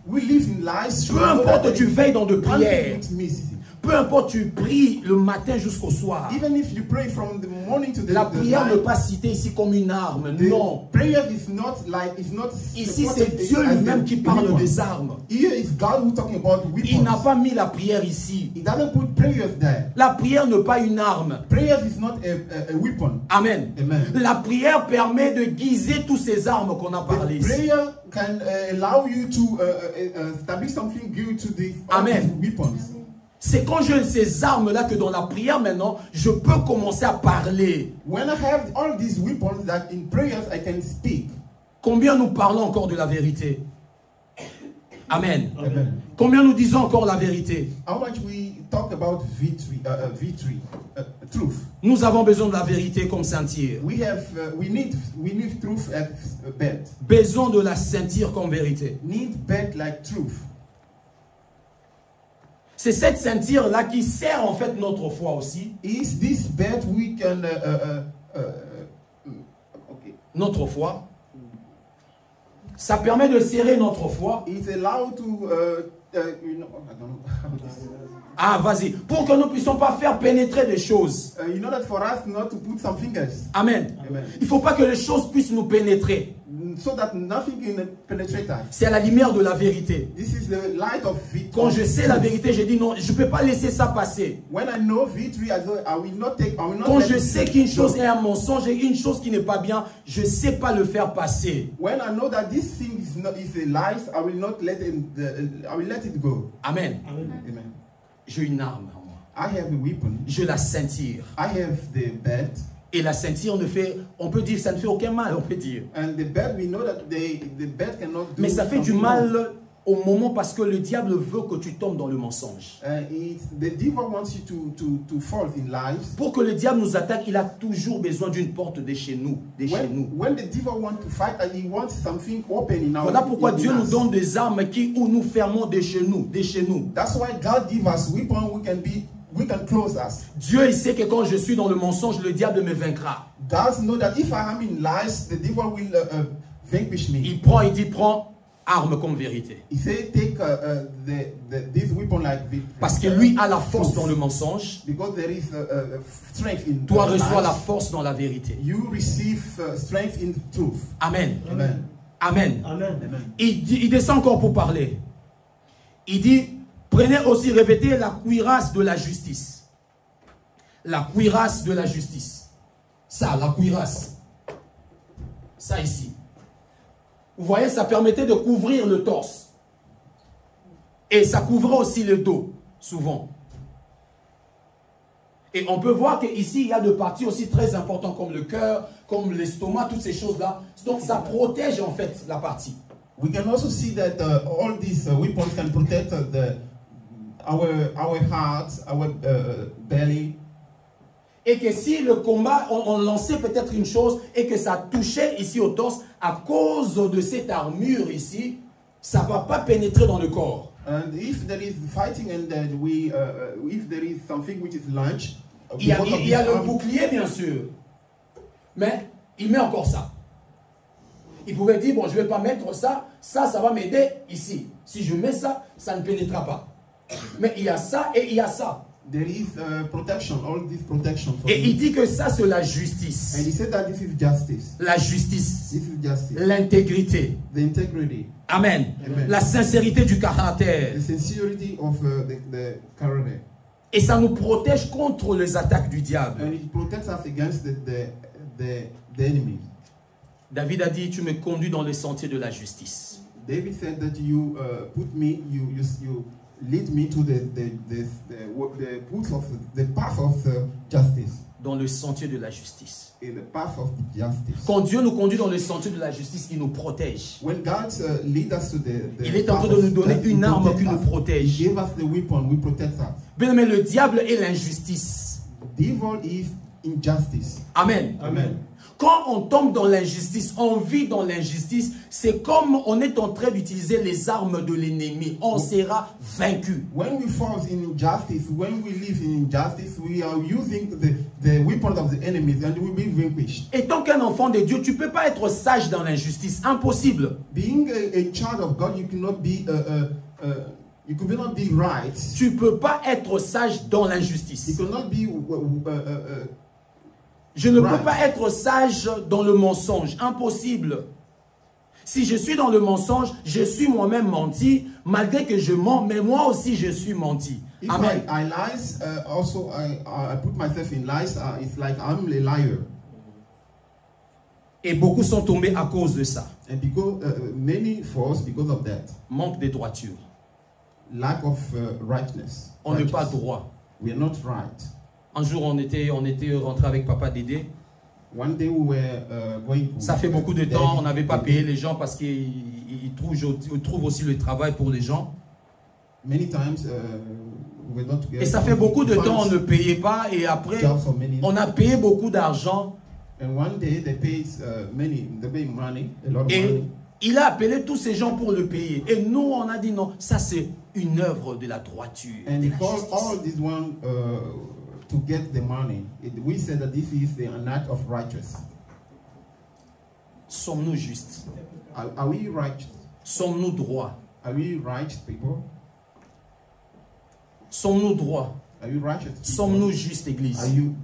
who lives in lies.
Peu importe tu veilles dans de
one
prières.
thing which misses.
Peu importe tu pries le matin jusqu'au soir.
Even if you pray from the morning to the
La prière
night,
n'est pas citée ici comme une arme.
the
Non.
prayer is not like it's not.
Ici
supported
c'est Dieu
as
lui-même
a
qui parle
weapon.
des armes.
Here is God who talking about
Il n'a
weapons.
pas mis la prière ici.
He doesn't put prayers there.
La prière n'est pas une arme.
Prayers is not a weapon.
Amen.
Amen.
La prière permet de guiser toutes ces armes qu'on a parlé
The
ici.
prayer can allow you to establish something good to these
Amen.
weapons.
C'est quand j'ai ces armes-là que dans la prière maintenant, je peux commencer à parler.
When I have all these weapons, that in prayers I can speak.
Combien nous parlons encore de la vérité? Amen.
Amen.
Combien nous disons encore la vérité?
How much we talk about victory, truth.
Nous avons besoin de la vérité comme ceinture.
We need truth as a bed.
Besoin de la ceinture comme vérité.
Need bed like truth.
C'est cette ceinture-là qui sert en fait notre foi aussi.
Is this bed we can okay.
Notre foi. Ça permet de serrer notre foi.
It's allowed to you know, I don't know how to say.
Ah, vas-y. Pour que nous ne puissions pas faire pénétrer des choses.
You know that for us not to put some fingers.
Amen.
Amen.
Il ne faut pas que les choses puissent nous pénétrer.
So that nothing can penetrate us.
C'est à la lumière de la vérité.
This is the light of victory.
Quand je sais la vérité, je dis non, je ne peux pas laisser ça passer.
When I know victory, I will not take. I will not
Quand
let
je
it
sais qu'une
go.
chose est un mensonge et une chose qui n'est pas bien, je ne sais pas le faire passer.
When I know that this thing is a lie, I will not let it. I will let it go.
Amen.
Amen.
J'ai une arme en moi.
I have a weapon.
Je la ceinture.
I have the bed.
Et la ceinture ne fait, on peut dire, ça ne fait aucun mal, on peut dire.
And the bed, we know that the bed cannot do.
Mais ça fait du
something
mal
wrong.
au moment parce que le diable veut que tu tombes dans le mensonge.
The devil wants you to fall in lies.
Pour que le diable nous attaque, il a toujours besoin d'une porte de chez nous.
When the devil wants to fight and he wants something open in our
Voilà pourquoi Dieu nous
us.
donne des armes où nous fermons de chez nous.
That's why God gives us weapons we can close us.
Dieu, il sait que quand je suis dans le mensonge, le diable me vaincra.
God knows that if I am in lies, the devil will vanquish me.
Il dit, prends arme comme vérité.
He said, take this weapon like
Parce que lui a la force dans le mensonge.
Because there is strength in
Toi reçois
lies.
la force dans la vérité.
You receive strength in truth.
Amen.
Amen.
Amen.
Amen.
Il descend encore pour parler. Il dit, prenez aussi, revêtez la cuirasse de la justice. La cuirasse de la justice. Ça, la cuirasse. Ça ici. Vous voyez, ça permettait de couvrir le torse. Et ça couvrait aussi le dos, souvent. Et on peut voir qu'ici, il y a des parties aussi très importantes comme le cœur, comme l'estomac, toutes ces choses-là. Donc, ça protège en fait la partie.
We can also see that all these weapons can protect our hearts, our belly.
Et que si le combat, on lançait peut-être une chose et que ça touchait ici au torse, à cause de cette armure ici, ça ne va pas pénétrer dans le corps.
And if there is fighting and then if there is something which is launched,
Il y a le bouclier bien sûr, mais il met encore ça. Il pouvait dire, bon je ne vais pas mettre ça, ça va m'aider ici. Si je mets ça, ça ne pénétrera pas. Mais il y a ça et il y a ça.
There is protection, all this protection for
Et
you.
il dit que ça c'est la justice.
And he said that this is justice.
La justice.
This is justice.
L'intégrité.
The integrity.
Amen.
Amen.
La sincérité du caractère.
The sincerity of the character.
Et ça nous protège contre les attaques du diable.
And it protects us against the enemy.
David a dit, tu me conduis dans les sentiers de la justice.
David said that you you lead me to the path of justice.
Dans le sentier de la justice.
In the path of justice.
Quand Dieu nous conduit dans le sentier de la justice, il nous protège.
When God leads us to the
Il est en train de nous donner une arme qui nous protège.
He gave us the weapon, we protect us.
Bien aimé, le diable est l'injustice.
The devil is injustice.
Amen.
Amen.
Quand on tombe dans l'injustice, on vit dans l'injustice, c'est comme on est en train d'utiliser les armes de l'ennemi. On sera vaincu.
When we fall in injustice, when we live in injustice, we are using the weapons of the enemies and we will be vanquished.
Et tant qu'un enfant de Dieu, tu ne peux pas être sage dans l'injustice. Impossible.
Being a child of God, you cannot be you cannot be right.
Tu ne peux pas être sage dans l'injustice.
You cannot be
Je ne peux pas être sage dans le mensonge. Impossible. Si je suis dans le mensonge, je suis moi-même menti, malgré que je mens, mais moi aussi je suis menti.
If
Amen.
I lies, also I put myself in lies. It's like I'm a liar.
Et beaucoup sont tombés à cause de ça.
And because many falls because of that.
Manque de droiture.
Lack of rightness.
On n'est pas droit.
We are not right.
Un jour, on était rentré avec Papa Dédé.
One day we were going.
Ça fait beaucoup de temps, on n'avait pas payé les gens parce qu'ils trouvent aussi le travail pour les gens.
Many times we were not together.
Et ça fait beaucoup de temps, on ne payait pas. Et après, on a payé beaucoup d'argent.
And one day they paid money, a lot of
Et
money.
il a appelé tous ces gens pour le payer. Et nous, on a dit non, ça c'est une œuvre de la droiture.
And
de
he
la
called
justice.
all these one to get the money. We said that this is an act of righteousness.
Sommes-nous justes?
Are we righteous?
Sommes-nous droits?
Are we righteous people?
Sommes-nous droits?
Are you righteous people?
Sommes-nous justes, Église?
Are you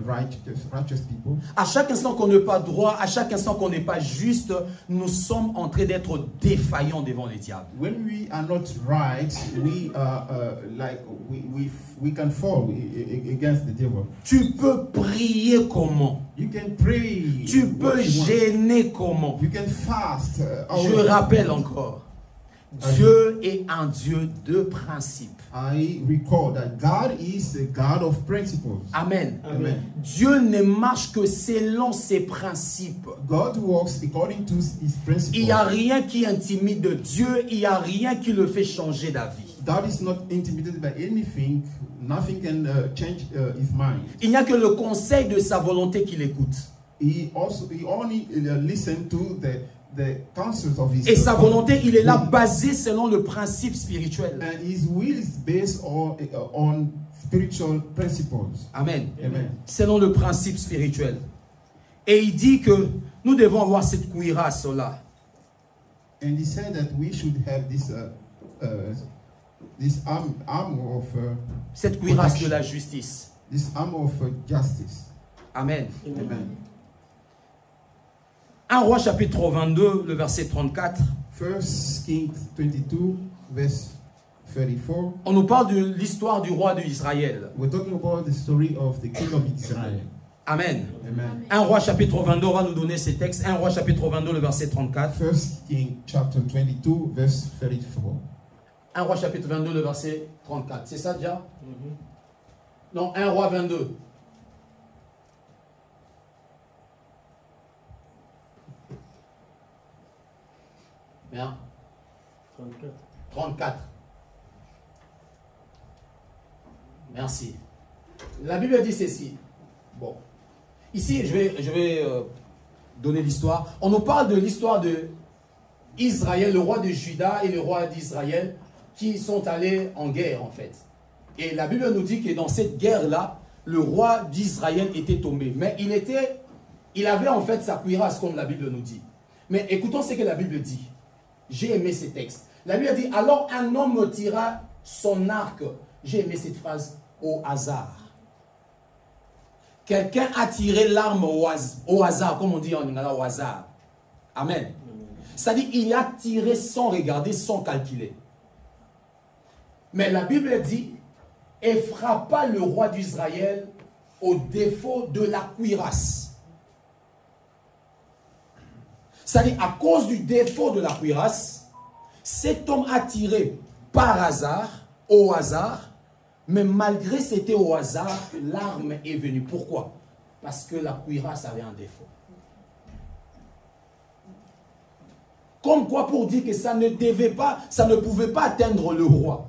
righteous people?
À chaque instant qu'on n'est pas droit, à chaque instant qu'on n'est pas juste, nous sommes en train d'être défaillants devant les diables.
When we are not right, we are we can fall against the devil.
Tu peux prier comment?
You can pray.
Tu peux
what you want.
gêner comment?
You can fast.
Je rappelle encore, Dieu est un Dieu de principes.
I recall that God is a God of principles.
Amen.
Amen.
Dieu ne marche que selon ses principes.
God works according to his principles.
Il n'y a rien qui intimide Dieu, il n'y a rien qui le fait changer d'avis.
God is not intimidated by anything. Nothing can change his mind.
Il n'y a que le conseil de sa volonté qu'il écoute.
He only listens to the counsels of his
Et sa volonté, il est là basé selon le principe spirituel.
And his will is based on spiritual principles.
Amen.
Amen.
Selon le principe spirituel. Et il dit que nous devons avoir cette cuirasse-là.
And he said that we should have this armor of
Cette cuirasse de
protection.
la justice.
This armor of justice.
Amen.
Amen.
1 Roi chapitre 22, le verset 34.
1 Kings 22, verse 34.
On nous parle de l'histoire du roi d'Israël.
We're talking about the story of the king of Israel.
Amen.
Amen.
1 Roi chapitre 22, on va nous donner ces textes. 1 Roi chapitre 22, le verset 34.
1 King chapter 22, verse 34.
1 Roi chapitre 22, le verset 34. C'est ça déjà? Non, 1 Roi 22. Bien. 34. Merci. La Bible dit ceci. Bon. Ici, je vais donner l'histoire. On nous parle de l'histoire de Israël, le roi de Juda et le roi d'Israël qui sont allés en guerre en fait. Et la Bible nous dit que dans cette guerre-là, le roi d'Israël était tombé. Mais il avait en fait sa cuirasse comme la Bible nous dit. Mais écoutons ce que la Bible dit. J'ai aimé ces textes. La Bible dit, alors un homme tira son arc. J'ai aimé cette phrase, au hasard. Quelqu'un a tiré l'arme au hasard, comme on dit en lingala, au hasard. Amen. C'est-à-dire, il a tiré sans regarder, sans calculer. Mais la Bible dit, et frappa le roi d'Israël au défaut de la cuirasse. C'est-à-dire, à cause du défaut de la cuirasse, cet homme a tiré par hasard, au hasard, mais malgré c'était au hasard, l'arme est venue. Pourquoi? Parce que la cuirasse avait un défaut. Comme quoi pour dire que ça ne pouvait pas atteindre le roi.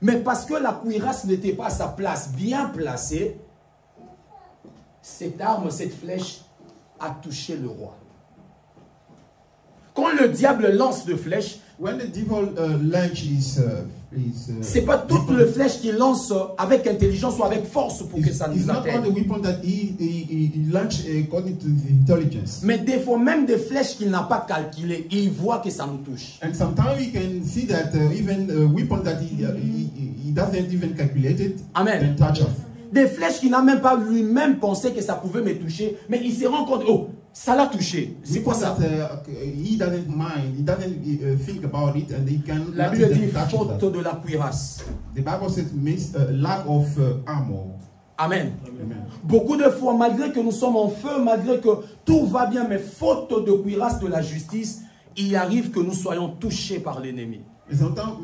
Mais parce que la cuirasse n'était pas à sa place, bien placée, cette arme, cette flèche a touché le roi. Quand le diable lance de flèches,
When the devil launches
c'est pas toutes les flèches qu'il lance avec intelligence ou avec force pour que ça
it's
nous
not all the
atteigne.
weapon that he launched according to the intelligence.
Mais des fois, même des flèches qu'il n'a pas calculées, il voit que ça nous touche.
And sometimes we can see that even weapon that he doesn't even calculate it
Amen.
and touch us.
Des flèches qu'il n'a même pas lui-même pensé que ça pouvait me toucher, mais il se rend compte, oh, ça l'a touché. C'est quoi ça?
He doesn't mind, he doesn't think about it, and he can.
La Bible dit faute de la cuirasse.
The Bible says lack of armor.
Amen.
Amen.
Beaucoup de fois, malgré que nous sommes en feu, malgré que tout va bien, mais faute de cuirasse de la justice, il arrive que nous soyons touchés par l'ennemi.
And sometimes,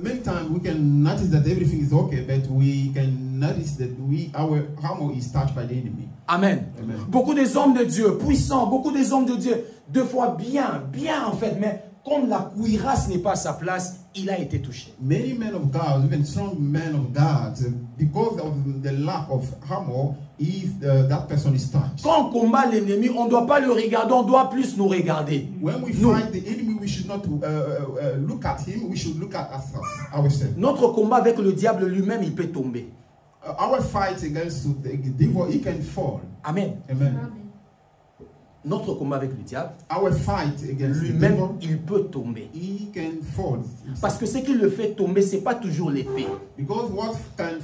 many times we can notice that everything is okay, but we can notice that our armor is touched by the enemy.
Amen.
Amen.
Beaucoup des hommes de Dieu, puissants, beaucoup des hommes de Dieu, deux fois bien en fait, mais comme la cuirasse n'est pas à sa place, il a été touché.
Many men of God, even strong men of God, because of the lack of armor, that person is touched.
Quand on combat l'ennemi, on ne doit pas le regarder, on doit plus nous regarder.
When we
Nous.
fight the enemy, we should not look at him, we should look at ourselves.
Notre combat avec le diable lui-même, il peut tomber.
Our fight against the devil, he can fall.
Amen.
Amen.
Notre combat avec le diable,
Our fight against the
lui-même,
devil,
il peut tomber.
he can fall.
Parce que ce qui le fait tomber, ce n'est pas toujours l'épée.
Because what can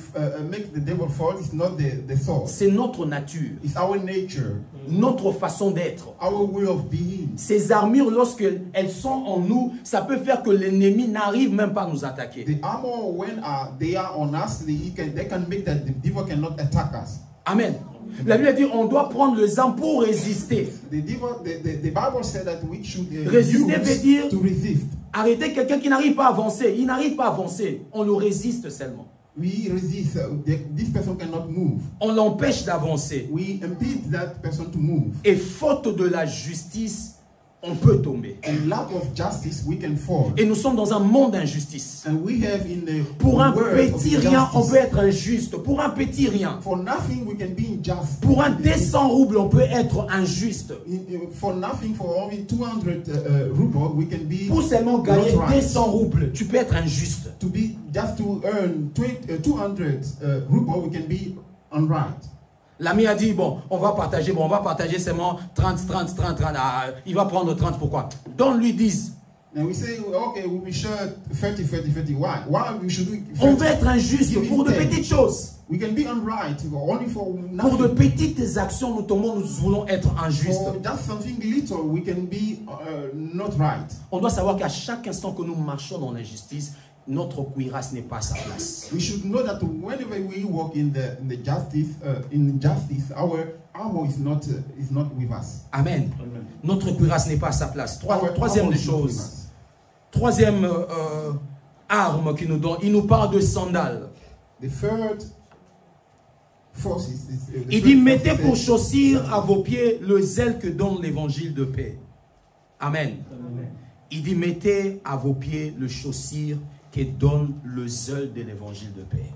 make the devil fall is not the sword.
C'est notre nature,
It's our nature,
notre façon d'être.
our way of being.
Ces armures, lorsqu'elles sont en nous, ça peut faire que l'ennemi n'arrive même pas à nous attaquer.
The armor, when they are on us, they can make that the devil cannot attack us.
Amen. La Bible dit on doit prendre les armes pour résister.
The Bible said that we should
Résister veut dire
to resist.
Arrêtez quelqu'un qui n'arrive pas à avancer. Il n'arrive pas à avancer. On le résiste seulement.
We resist. This person cannot move.
On l'empêche d'avancer.
We impede that person to move.
Et faute de la justice, on peut tomber.
And lack of justice, we can fall.
Et nous sommes dans un monde d'injustice.
And we have in the
Pour un
world of
petit rien, on
injustice.
peut être injuste. Pour un petit rien.
For nothing, we can be unjust.
Pour un 200 roubles, on peut être injuste.
For nothing, for only 200 rubles, we can be
Pour seulement gagner
not right.
200 roubles, tu peux être injuste.
To be just to earn 200 rubles, we can be unright.
L'ami a dit, bon, on va partager seulement 30. Ah, il va prendre 30, pourquoi? Donne-lui 10.
And we say, okay, we share 30. Why we should do 30?
On veut être injuste pour de petites choses.
We can be unright only for
Pour de
nothing.
petites actions, nous voulons être injustes.
For just something little, we can be not right.
On doit savoir qu'à chaque instant que nous marchons dans l'injustice, notre cuirasse n'est pas à sa place.
We should know that whenever we walk in the justice, our armor is not with us.
Amen. Notre cuirasse n'est pas à sa place. Troisième
armor
des
is not with
choses.
us.
Troisième arme qu'il nous donne, il nous parle de sandales.
The third force is
Il dit, mettez pour chaussure à vos pieds le zèle que donne l'évangile de paix. Amen. Il dit, mettez à vos pieds le chaussure qui donne le zèle de l'évangile de paix.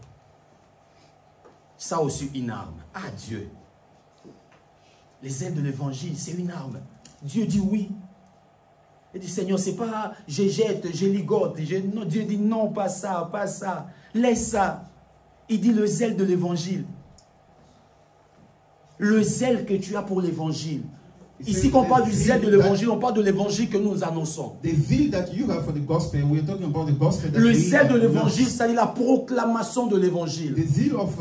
Ça aussi une arme. Ah Dieu. Les ailes de l'évangile, c'est une arme. Dieu dit oui. Il dit, Seigneur, c'est pas je jette, je ligote. Non, Dieu dit non, pas ça, pas ça. Laisse ça. Il dit le zèle de l'évangile. Le zèle que tu as pour l'évangile. Ici, quand on parle du zèle de l'évangile, on parle de l'évangile que nous annonçons.
The zeal that you have for the gospel, we are talking about the gospel that
Le
we
zèle de
announce.
l'évangile, c'est la proclamation de l'évangile.
The zeal of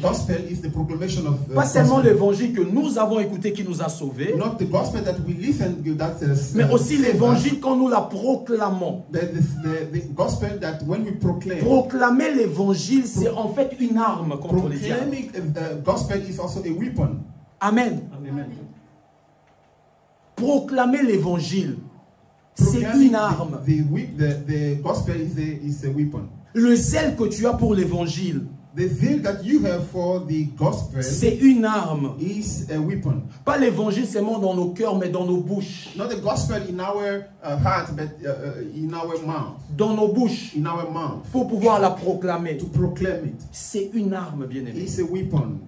gospel is the proclamation of
Pas seulement
gospel.
l'évangile que nous avons écouté qui nous a sauvés,
Not the gospel that we listen to, that
mais aussi
saved us,
l'évangile quand nous la proclamons.
but the gospel that when we proclaim.
Proclamer l'évangile, c'est en fait une arme contre les diables.
Proclaiming gospel is also a weapon.
Amen.
Amen.
Proclamer l'évangile, c'est
Proclaiming
une arme.
the gospel is a weapon.
Le zèle que tu as pour l'évangile,
The zeal that you have for the gospel
c'est une arme.
is a weapon.
Pas l'évangile seulement dans nos cœurs, mais dans nos bouches.
Not the gospel in our heart, but in our mouth.
Dans nos bouches,
In our mouth.
pour pouvoir la proclamer.
To proclaim it.
C'est une arme, bien-aimé.
It's a weapon.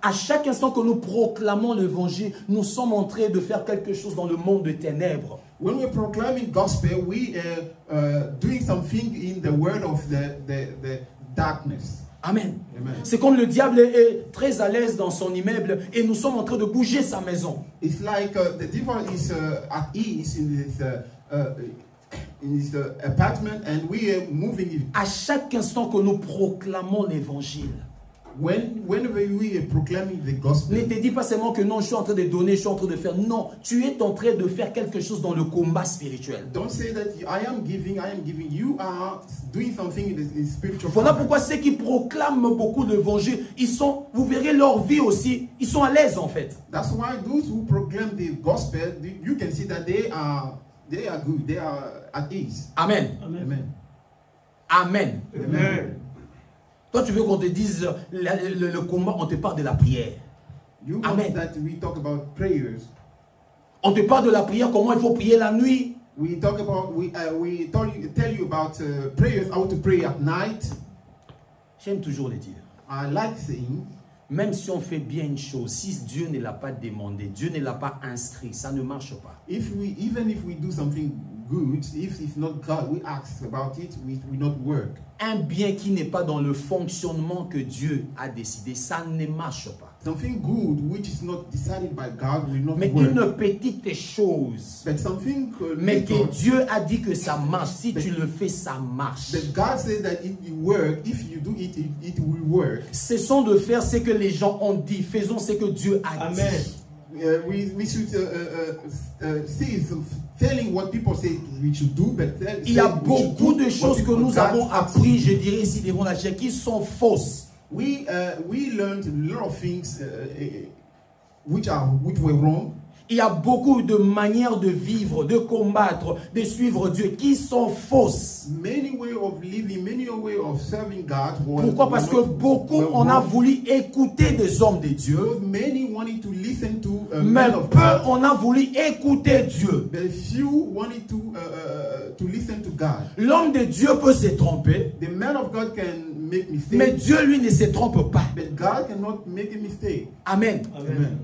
À chaque instant que nous proclamons l'évangile, nous sommes en train de faire quelque chose dans le monde des ténèbres.
When we're proclaiming gospel, we are doing something in the world of the darkness.
Amen.
Amen.
C'est comme le diable est très à l'aise dans son immeuble et nous sommes en train de bouger sa maison.
It's like the devil is at ease in his apartment, and we are moving it.
À chaque instant que nous proclamons l'évangile,
Whenever we are proclaiming the gospel,
ne te dis pas seulement que non, je suis en train de donner, je suis en train de faire. Non, tu es en train de faire quelque chose dans le combat spirituel.
don't say that I am giving. You are doing something in the spiritual.
Voilà
fight.
pourquoi ceux qui proclament beaucoup l'évangile, ils sont, vous verrez leur vie aussi, ils sont à l'aise en fait.
That's why those who proclaim the gospel, you can see that they are good. They are at ease.
Amen.
Amen.
Amen.
Amen.
Toi, tu veux qu'on te dise le combat, on te parle de la prière.
You want
Amen.
that we talk about prayers.
On te parle de la prière, comment il faut prier la nuit.
We talk about tell you about prayers, how to pray at night.
J'aime toujours le dire.
I like saying,
Même si on fait bien une chose, si Dieu ne l'a pas demandé, Dieu ne l'a pas inscrit, ça ne marche pas.
even if we do something good, if it's not God, we ask about it, we will not work.
Un bien qui n'est pas dans le fonctionnement que Dieu a décidé, ça ne marche pas.
Something good which is not decided by God will not
Mais
work.
une petite chose,
But something
mais
little,
que Dieu a dit que ça marche, si tu le fais, ça marche.
that God said that it will work. If you do it, it will work.
Cessons de faire ce que les gens ont dit, faisons ce que Dieu a dit.
Amen.
We should cease telling what people say we should do, but
Il y a beaucoup de choses que nous avons appris, je dirais ici devant la chair, qui sont fausses.
We learned a lot of things which were wrong.
il y a beaucoup de manières de vivre, de combattre, de suivre Dieu qui sont fausses.
Many way of living, many way of serving God.
Pourquoi? Parce que beaucoup on a voulu écouter des hommes de Dieu,
Many wanted to listen to
mais
men of
peu
God.
on a voulu écouter Dieu.
But few wanted to listen to God.
L'homme de Dieu peut se tromper,
The man of God can make
mais
mistakes,
Dieu lui ne se trompe pas.
but God cannot make a mistake.
Amen.
Amen.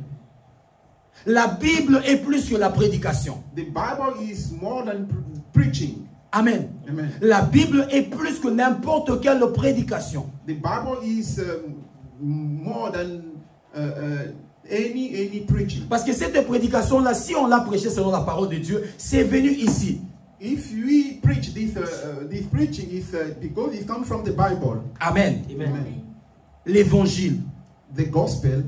La Bible est plus que la prédication.
The Bible is more than preaching.
Amen.
Amen.
La Bible est plus que n'importe quelle prédication.
The Bible is more than any preaching.
Parce que cette prédication-là, si on l'a prêchée selon la parole de Dieu, c'est venu ici.
If we preach this preaching is because it comes from the Bible.
Amen.
Amen.
L'évangile.
The gospel.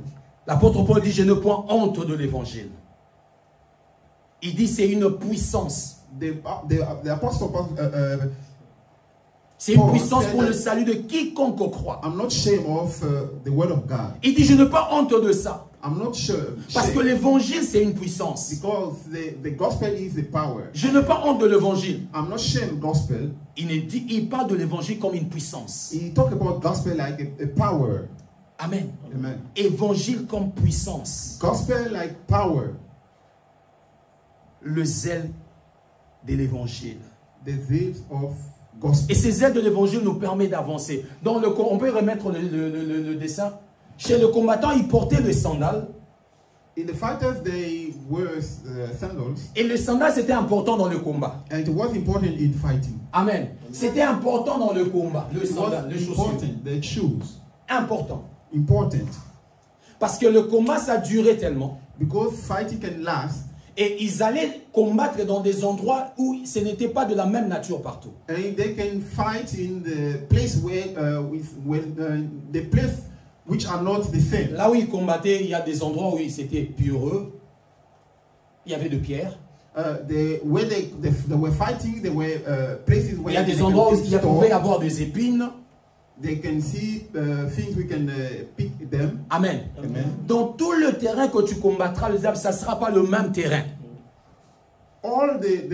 L'apôtre Paul dit, je ne prends honte de l'évangile. Il dit, c'est une puissance.
The apostle Paul,
c'est une
Paul
puissance
said
pour le
that
salut de quiconque croit.
I'm not ashamed of the word of God.
Il dit, je n'ai pas honte de ça.
I'm not sure.
Parce que l'évangile, c'est une puissance.
Because the gospel is the power.
Je n'ai pas honte de l'évangile.
I'm not ashamed gospel.
Il parle de l'évangile comme une puissance.
He talk about gospel like a power.
Amen.
Amen.
Évangile comme puissance.
Gospel like power.
Le zèle de l'évangile.
The zeal of gospel.
Et ces zèles de l'évangile nous permet d'avancer. On peut remettre le dessin. Chez le combattant, il portait le sandal.
In the fighters, they wear sandals.
Et le sandal, c'était important dans le combat.
And it was important in fighting.
Amen. C'était important dans le combat. Le
It
sandal,
was
le chaussure.
important. The shoes.
Important.
Important.
Parce que le combat, ça durait tellement.
Because fighting can last.
Et ils allaient combattre dans des endroits où ce n'était pas de la même nature partout.
And they can fight in the place where, the place which are not the same.
Là où ils combattaient, il y a des endroits où c'était pierreux. Il y avait de pierres.
Where they were fighting, there were places where
Il y a des endroits où il pouvait y avoir des épines.
They can see things we can pick them.
Amen.
Amen.
Dans tout le terrain que tu combattras, les diables, ça ne sera pas le même terrain.
All the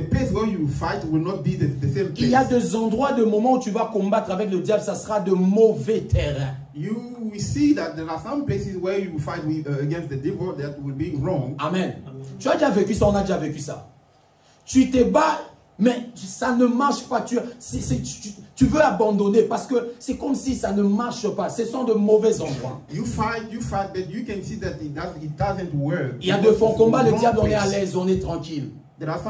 place where you fight will not be the same place.
Il y a des endroits, des moments où tu vas combattre avec le diable, ça sera de mauvais terrains.
You will see that there are some places where you fight against the devil that will be wrong.
Amen. Tu as déjà vécu ça, on a déjà vécu ça. Tu te bats, mais ça ne marche pas. Tu veux abandonner parce que c'est comme si ça ne marche pas. Ce sont de mauvais endroits.
You fight, but you can see that it doesn't work.
Il y a de fonds combats, le diable, on est à l'aise, on est tranquille.
There are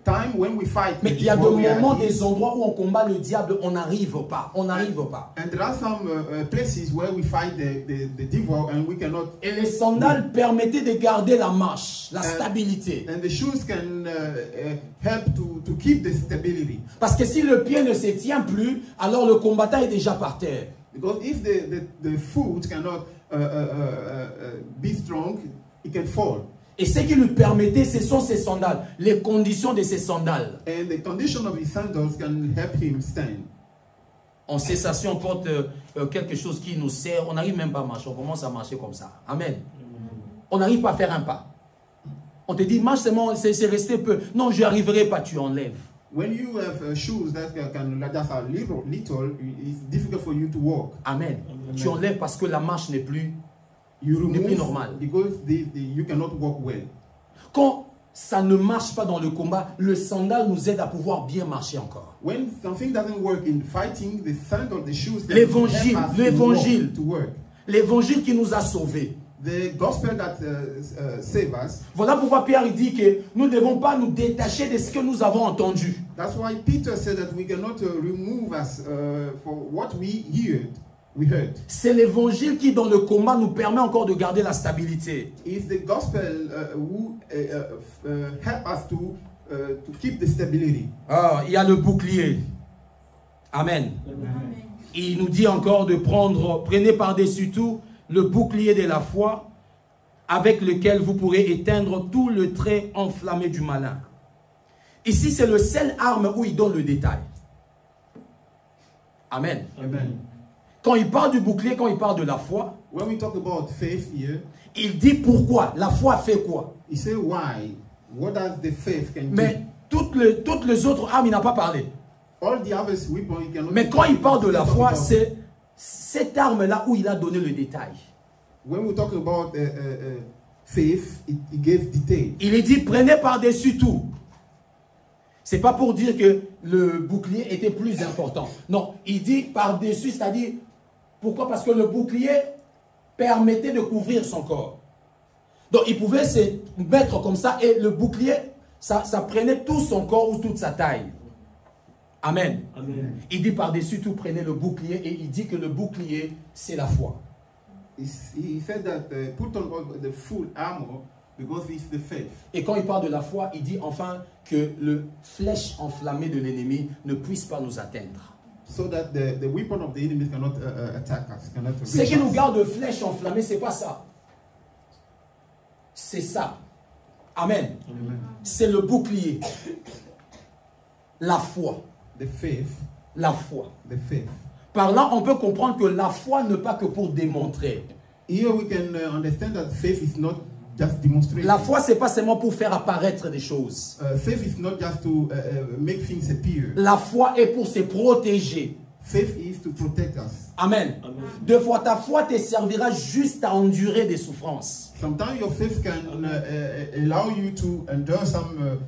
time when we fight.
Mais il y a des moments, des endroits où on combat le diable, on n'arrive pas. On n'arrive pas.
And there are some places where we fight the devil and we cannot.
Et les sandales permettaient de garder la marche, la stabilité.
And the shoes can help to keep the stability.
Parce que si le pied ne se tient plus, alors le combattant est déjà par terre.
Because if the foot cannot be strong, it can fall.
Et ce qui lui permettait, ce sont ses sandales, les conditions de ses sandales.
And the condition of his sandals can help him stand.
On sait ça, si on porte quelque chose qui nous sert, on n'arrive même pas à marcher, on commence à marcher comme ça. Amen. On n'arrive pas à faire un pas. On te dit, marche seulement, c'est resté peu. Non, je n'y arriverai pas, tu enlèves.
When you have shoes that are little, it's difficult for you to walk.
Amen. Tu enlèves parce que la marche n'est plus normal.
Because you cannot walk well.
Quand ça ne marche pas dans le combat, le sandal nous aide à pouvoir bien marcher encore.
When something doesn't work in fighting, the sandal, the shoes,
l'évangile,
to work.
L'évangile qui nous a sauvés.
The gospel that save us.
Voilà pourquoi Pierre dit que nous ne devons pas nous détacher de ce que nous avons entendu.
That's why Peter said that we cannot remove us for what we heard.
C'est l'évangile qui, dans le combat, nous permet encore de garder la stabilité.
It's the gospel who help us to keep the stability.
Il y a le bouclier. Amen.
Amen.
Il nous dit encore de prenez par-dessus tout le bouclier de la foi avec lequel vous pourrez éteindre tout le trait enflammé du malin. Ici, c'est le seul arme où il donne le détail. Amen.
Amen.
quand il parle du bouclier, quand il parle de la foi,
when we talk about faith here,
il dit pourquoi. La foi fait quoi?
he say why. What does the faith can
Mais toutes les autres armes, il n'a pas parlé.
do? All the other weapons he cannot.
Mais quand il parle de la
talk
foi,
about-
c'est cette arme-là où il a donné le détail.
when we talk about faith, he gave detail.
Il est dit, prenez par-dessus tout. C'est pas pour dire que le bouclier était plus important. Non, il dit par-dessus, c'est-à-dire, pourquoi? Parce que le bouclier permettait de couvrir son corps. Donc, il pouvait se mettre comme ça et le bouclier, ça prenait tout son corps ou toute sa taille. Amen.
Amen.
Il dit par-dessus tout, prenez le bouclier et il dit que le bouclier, c'est la foi.
He said that put on all the full armor because it's the faith.
Et quand il parle de la foi, il dit enfin que le flèche enflammée de l'ennemi ne puisse pas nous atteindre.
So that the weapon of the enemy cannot attack us, cannot
Ce
reach
qui nous
us.
garde de flèche enflammée, c'est pas ça. C'est ça. Amen.
Amen.
C'est le bouclier. La foi.
The faith,
La foi.
the faith.
Par là, on peut comprendre que la foi n'est pas que pour démontrer.
Here we can understand that faith is not just demonstration.
La foi, c'est pas seulement pour faire apparaître des choses.
Faith is not just to make things appear.
La foi est pour se protéger.
Faith is to protect us.
Amen.
Amen.
Deux fois, ta foi te servira juste à endurer des souffrances.
Sometimes your faith can allow you to endure some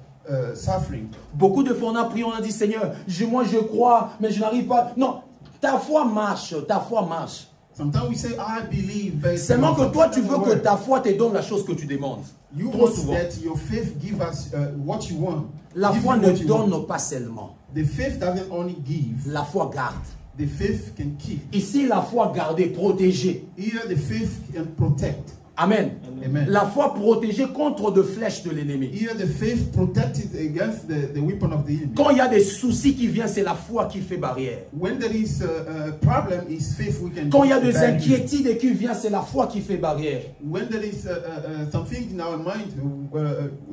suffering.
Beaucoup de fois, on a prié, on a dit, Seigneur, moi je crois, mais je n'arrive pas. Non, ta foi marche, ta foi marche.
Sometimes we say, I believe. But
Seulement que toi, tu veux que ta foi te donne la chose que tu demandes.
You
Trop
want
souvent.
that your faith give us what you want.
La
Give
foi
you
ne
what you want.
donne pas seulement.
The faith doesn't only give.
La foi garde.
The faith can keep.
Ici, la foi gardée, protégée.
Here the faith can protect.
Amen.
Amen.
La foi protégée contre de flèches de l'ennemi.
Here the faith protected against the weapon of the enemy.
Quand il y a des soucis qui viennent, c'est la foi qui fait barrière.
When there is a problem, is faith we can.
Quand il y a des
barrier.
inquiétudes qui viennent, c'est la foi qui fait barrière.
When there is something in our mind,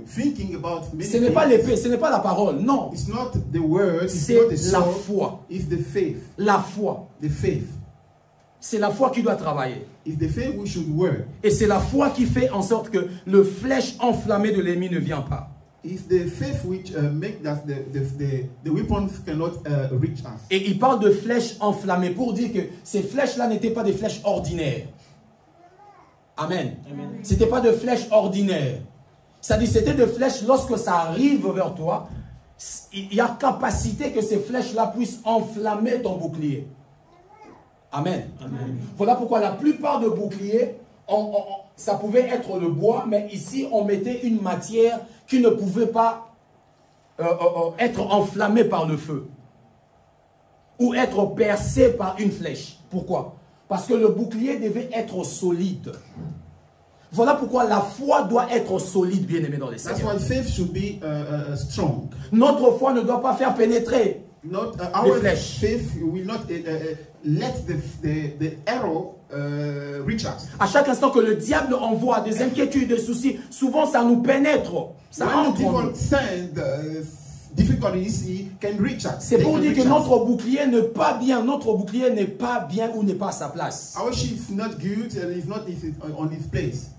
thinking about many
Ce n'est pas
things,
l'épée, ce n'est pas la parole, non.
it's not the word, it's
C'est
not the
la
sword,
foi.
it's the faith.
La foi.
The faith.
C'est la foi qui doit travailler.
It's the faith we should work.
Et c'est la foi qui fait en sorte que le flèche enflammé de l'ennemi ne vient pas.
It's the faith which make that the weapons cannot reach us.
Et il parle de flèches enflammées pour dire que ces flèches-là n'étaient pas des flèches ordinaires. Amen. Ce n'était pas de flèches ordinaires. C'est-à-dire c'était des flèches, lorsque ça arrive vers toi, il y a capacité que ces flèches-là puissent enflammer ton bouclier. Amen.
Amen.
Voilà pourquoi la plupart de boucliers, ça pouvait être le bois, mais ici on mettait une matière qui ne pouvait pas être enflammée par le feu ou être percée par une flèche. Pourquoi? Parce que le bouclier devait être solide. Voilà pourquoi la foi doit être solide, bien aimé dans les
That's
Seigneurs.
why faith should be strong.
Notre foi ne doit pas faire pénétrer.
Not our
flèches.
faith will not let the arrow reach us.
À chaque instant que le diable envoie des inquiétudes, des soucis, souvent ça nous pénètre. Ça
When
entre en nous.
people send difficulties, he can reach us.
C'est
They
pour
can
dire
reach
que
us.
notre bouclier n'est pas bien. Notre bouclier n'est pas bien ou n'est pas à sa place.
Our shield is not good and is not on his place.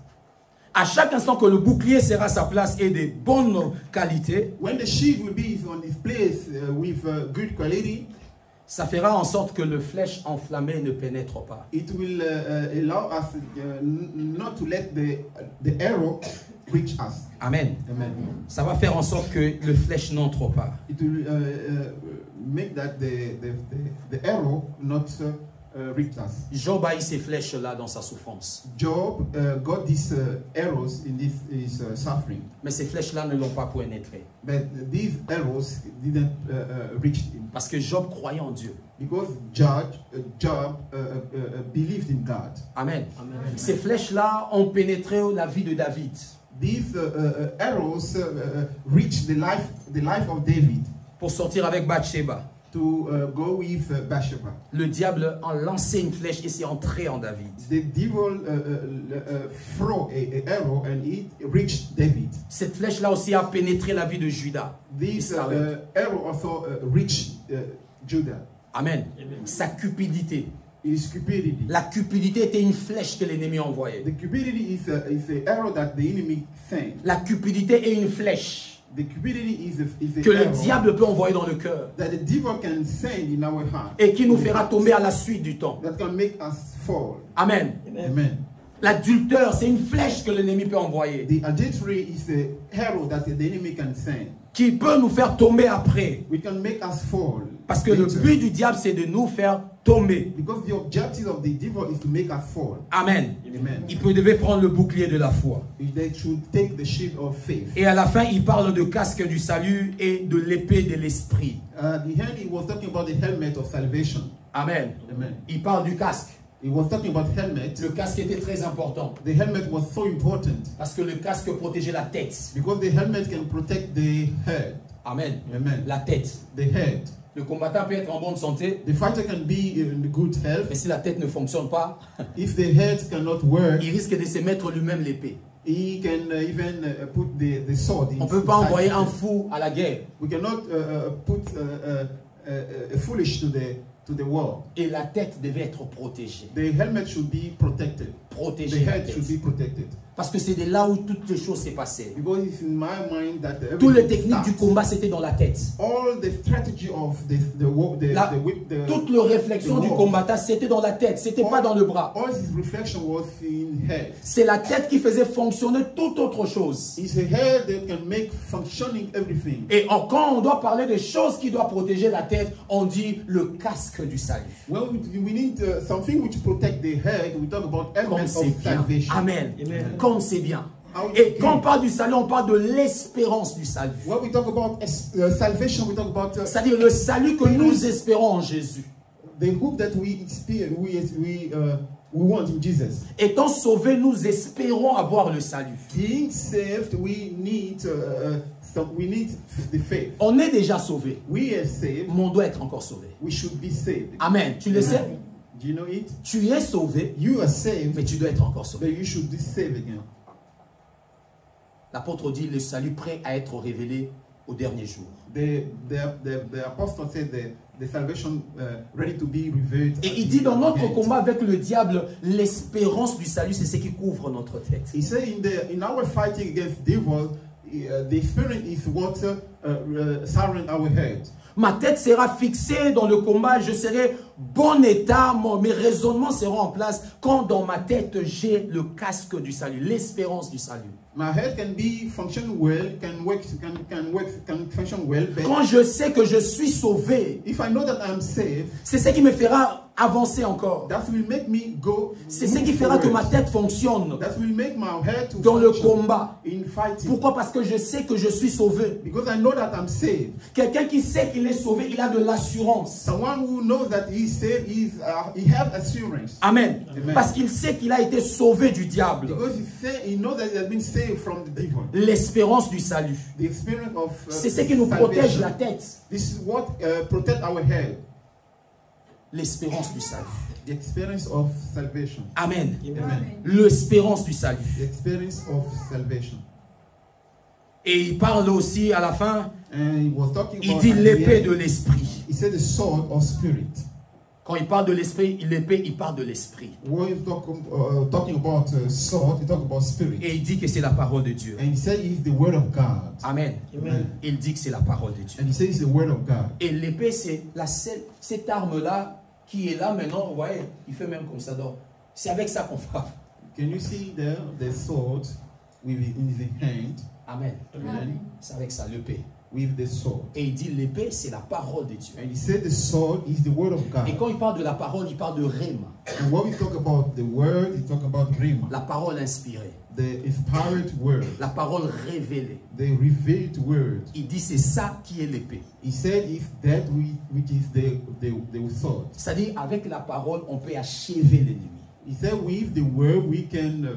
À chaque instant que le bouclier sera à sa place et de bonne qualité,
When the shield will be on his place with good quality,
ça fera en sorte que le flèche enflammé ne pénètre pas.
it will allow us not to let the arrow reach us.
Amen.
Amen.
Ça va faire en sorte que le flèche n'entre pas.
It will make that the arrow not reach us.
Job a eu ces flèches-là dans sa souffrance.
Job got these arrows in his suffering,
Mais ces flèches-là ne l'ont pas pénétré.
but these arrows didn't reach him
Parce que Job croyait en Dieu.
because Job believed in God.
Amen.
Amen.
Ces flèches-là ont pénétré la vie de David.
These arrows reached the life of David
Pour sortir avec Bathsheba.
to go with Bathsheba.
Le diable a lancé une flèche et s'est entré en David.
The devil threw a arrow and it reached David.
Cette flèche-là aussi a pénétré la vie de Judas.
This
Israel.
arrow also reached Judah.
Amen.
Amen.
Sa cupidité.
It is cupidity.
La cupidité était une flèche que l'ennemi envoyait.
The cupidity is a arrow that the enemy sends.
La cupidité est une flèche
The cupidity is
que
a
le
arrow
diable peut envoyer dans le cœur
that the devil can send in our heart.
et qui nous fera tomber à la suite du temps.
That can make us fall.
Amen.
Amen.
L'adultère, c'est une flèche que l'ennemi peut envoyer
The adultery is the arrow that the enemy can send.
qui peut nous faire tomber après.
We can make us fall.
Parce que le
later.
but du diable, c'est de nous faire tomber.
Because the objective of the devil is to make us fall.
Amen.
Amen.
Il devait prendre le bouclier de la foi.
They should take the shield of faith.
Et à la fin, il parle de casque du salut et de l'épée de l'esprit.
The end, he was talking about the helmet of salvation.
Amen.
Amen.
Il parle du casque.
He was talking about helmet.
Le casque était très important
The helmet was so important
parce que le casque protégeait la tête.
because the helmet can protect the head.
Amen.
Amen.
La tête.
The head.
Le combattant peut être en bonne santé,
The fighter can be in good health.
mais si la tête ne fonctionne pas,
If the head cannot work,
il risque de se mettre lui-même l'épée.
he can even put the sword
On ne
in.
peut pas envoyer un fou à la guerre.
We cannot put a foolish to the war.
Et la tête devait être protégée.
The helmet should be protected. The
Protégée la
head should
tête.
be protected.
Parce que c'est de là où toutes les choses s'est passées.
Because it's in my mind that
Toutes les
everything
techniques du
starts.
combat, c'était dans la tête.
All the strategy of
Toute la réflexion du combattant, c'était dans la tête. C'était pas dans le bras.
All his reflection was in head.
C'est la tête qui faisait fonctionner toute autre chose.
It's a head that can make functioning everything.
Et quand on doit parler des choses qui doivent protéger la tête, on dit le casque du salut.
When we need something which protect the head, we talk about
Comme
elements
c'est
of
bien.
salvation.
Amen.
Amen.
Comme c'est bien. Et quand on parle du salut, on parle de l'espérance du salut.
When we talk about salvation, we talk about
C'est-à-dire le salut que nous espérons en Jésus.
the hope that we experience, we want in Jesus.
Étant sauvés, nous espérons avoir le salut.
Being saved, we need the faith.
On est déjà sauvés,
We are saved.
mais on doit être encore sauvés.
We should be saved.
Amen. Tu le sais?
Do you know it?
Tu es sauvé,
You are saved,
mais tu dois être encore sauvé.
but you should be saved again.
L'apôtre dit le salut prêt à être révélé au dernier jour.
The apostle said the salvation ready to be revealed.
Et il dit dans notre combat avec le diable, l'espérance du salut, c'est ce qui couvre notre tête.
He said in our fighting against devil, the spirit is what surround our head.
Ma tête sera fixée dans le combat, je serai bon état, mes raisonnements seront en place quand dans ma tête j'ai le casque du salut, l'espérance du salut.
My head can be function well, can function well. But
Quand je sais que je suis sauvé,
if I know that I'm saved,
c'est ce qui me fera avancer encore.
that will make me go.
C'est ce qui fera que ma
forward.
tête fonctionne
That will make my head to
dans le
function
combat.
in fighting.
Pourquoi? Parce que je sais que je suis sauvé.
Because I know that I'm saved.
Quelqu'un qui sait qu'il est sauvé, il a de l'assurance.
Someone who knows that he's saved, he has assurance.
Amen.
Amen.
Parce qu'il sait qu'il a été sauvé du diable.
Because he knows that he has been saved from the devil.
L'espérance du salut.
The experience of
C'est ce qui nous protège
salvation.
la tête.
This is what protect our head.
L'espérance du salut.
The experience of salvation.
Amen.
Amen.
L'espérance du salut.
The experience of salvation.
Et il parle aussi à la fin,
And he was talking
il
about
dit
at the
l'épée
end,
de l'esprit.
He said the sword of spirit.
Quand il parle de l'esprit, l'épée, il parle de l'esprit.
When he's talking about sword, he talk about spirit.
Et il dit que c'est la parole de Dieu.
And he said it's the word of God.
Amen.
Amen.
Il dit que c'est la parole de Dieu.
And he said it's the word of God.
Et l'épée, c'est cette arme-là qui est là maintenant. Vous voyez, il fait même comme ça. Donc, c'est avec ça qu'on frappe.
Can you see there the sword with in the hand?
Amen.
Amen.
C'est avec ça, l'épée.
With the sword.
Et il dit l'épée, c'est la parole de Dieu.
And he said the sword is the word of
Et
God.
quand il parle de la parole, il parle de rhéma,
And when we talk about the word, we talk about rhema,
la parole inspirée,
the inspired word,
la parole révélée.
the revealed word.
Il dit c'est ça qui est l'épée.
He said if that which is the sword.
C'est-à-dire avec la parole, on peut achever l'ennemi.
He said with the word we can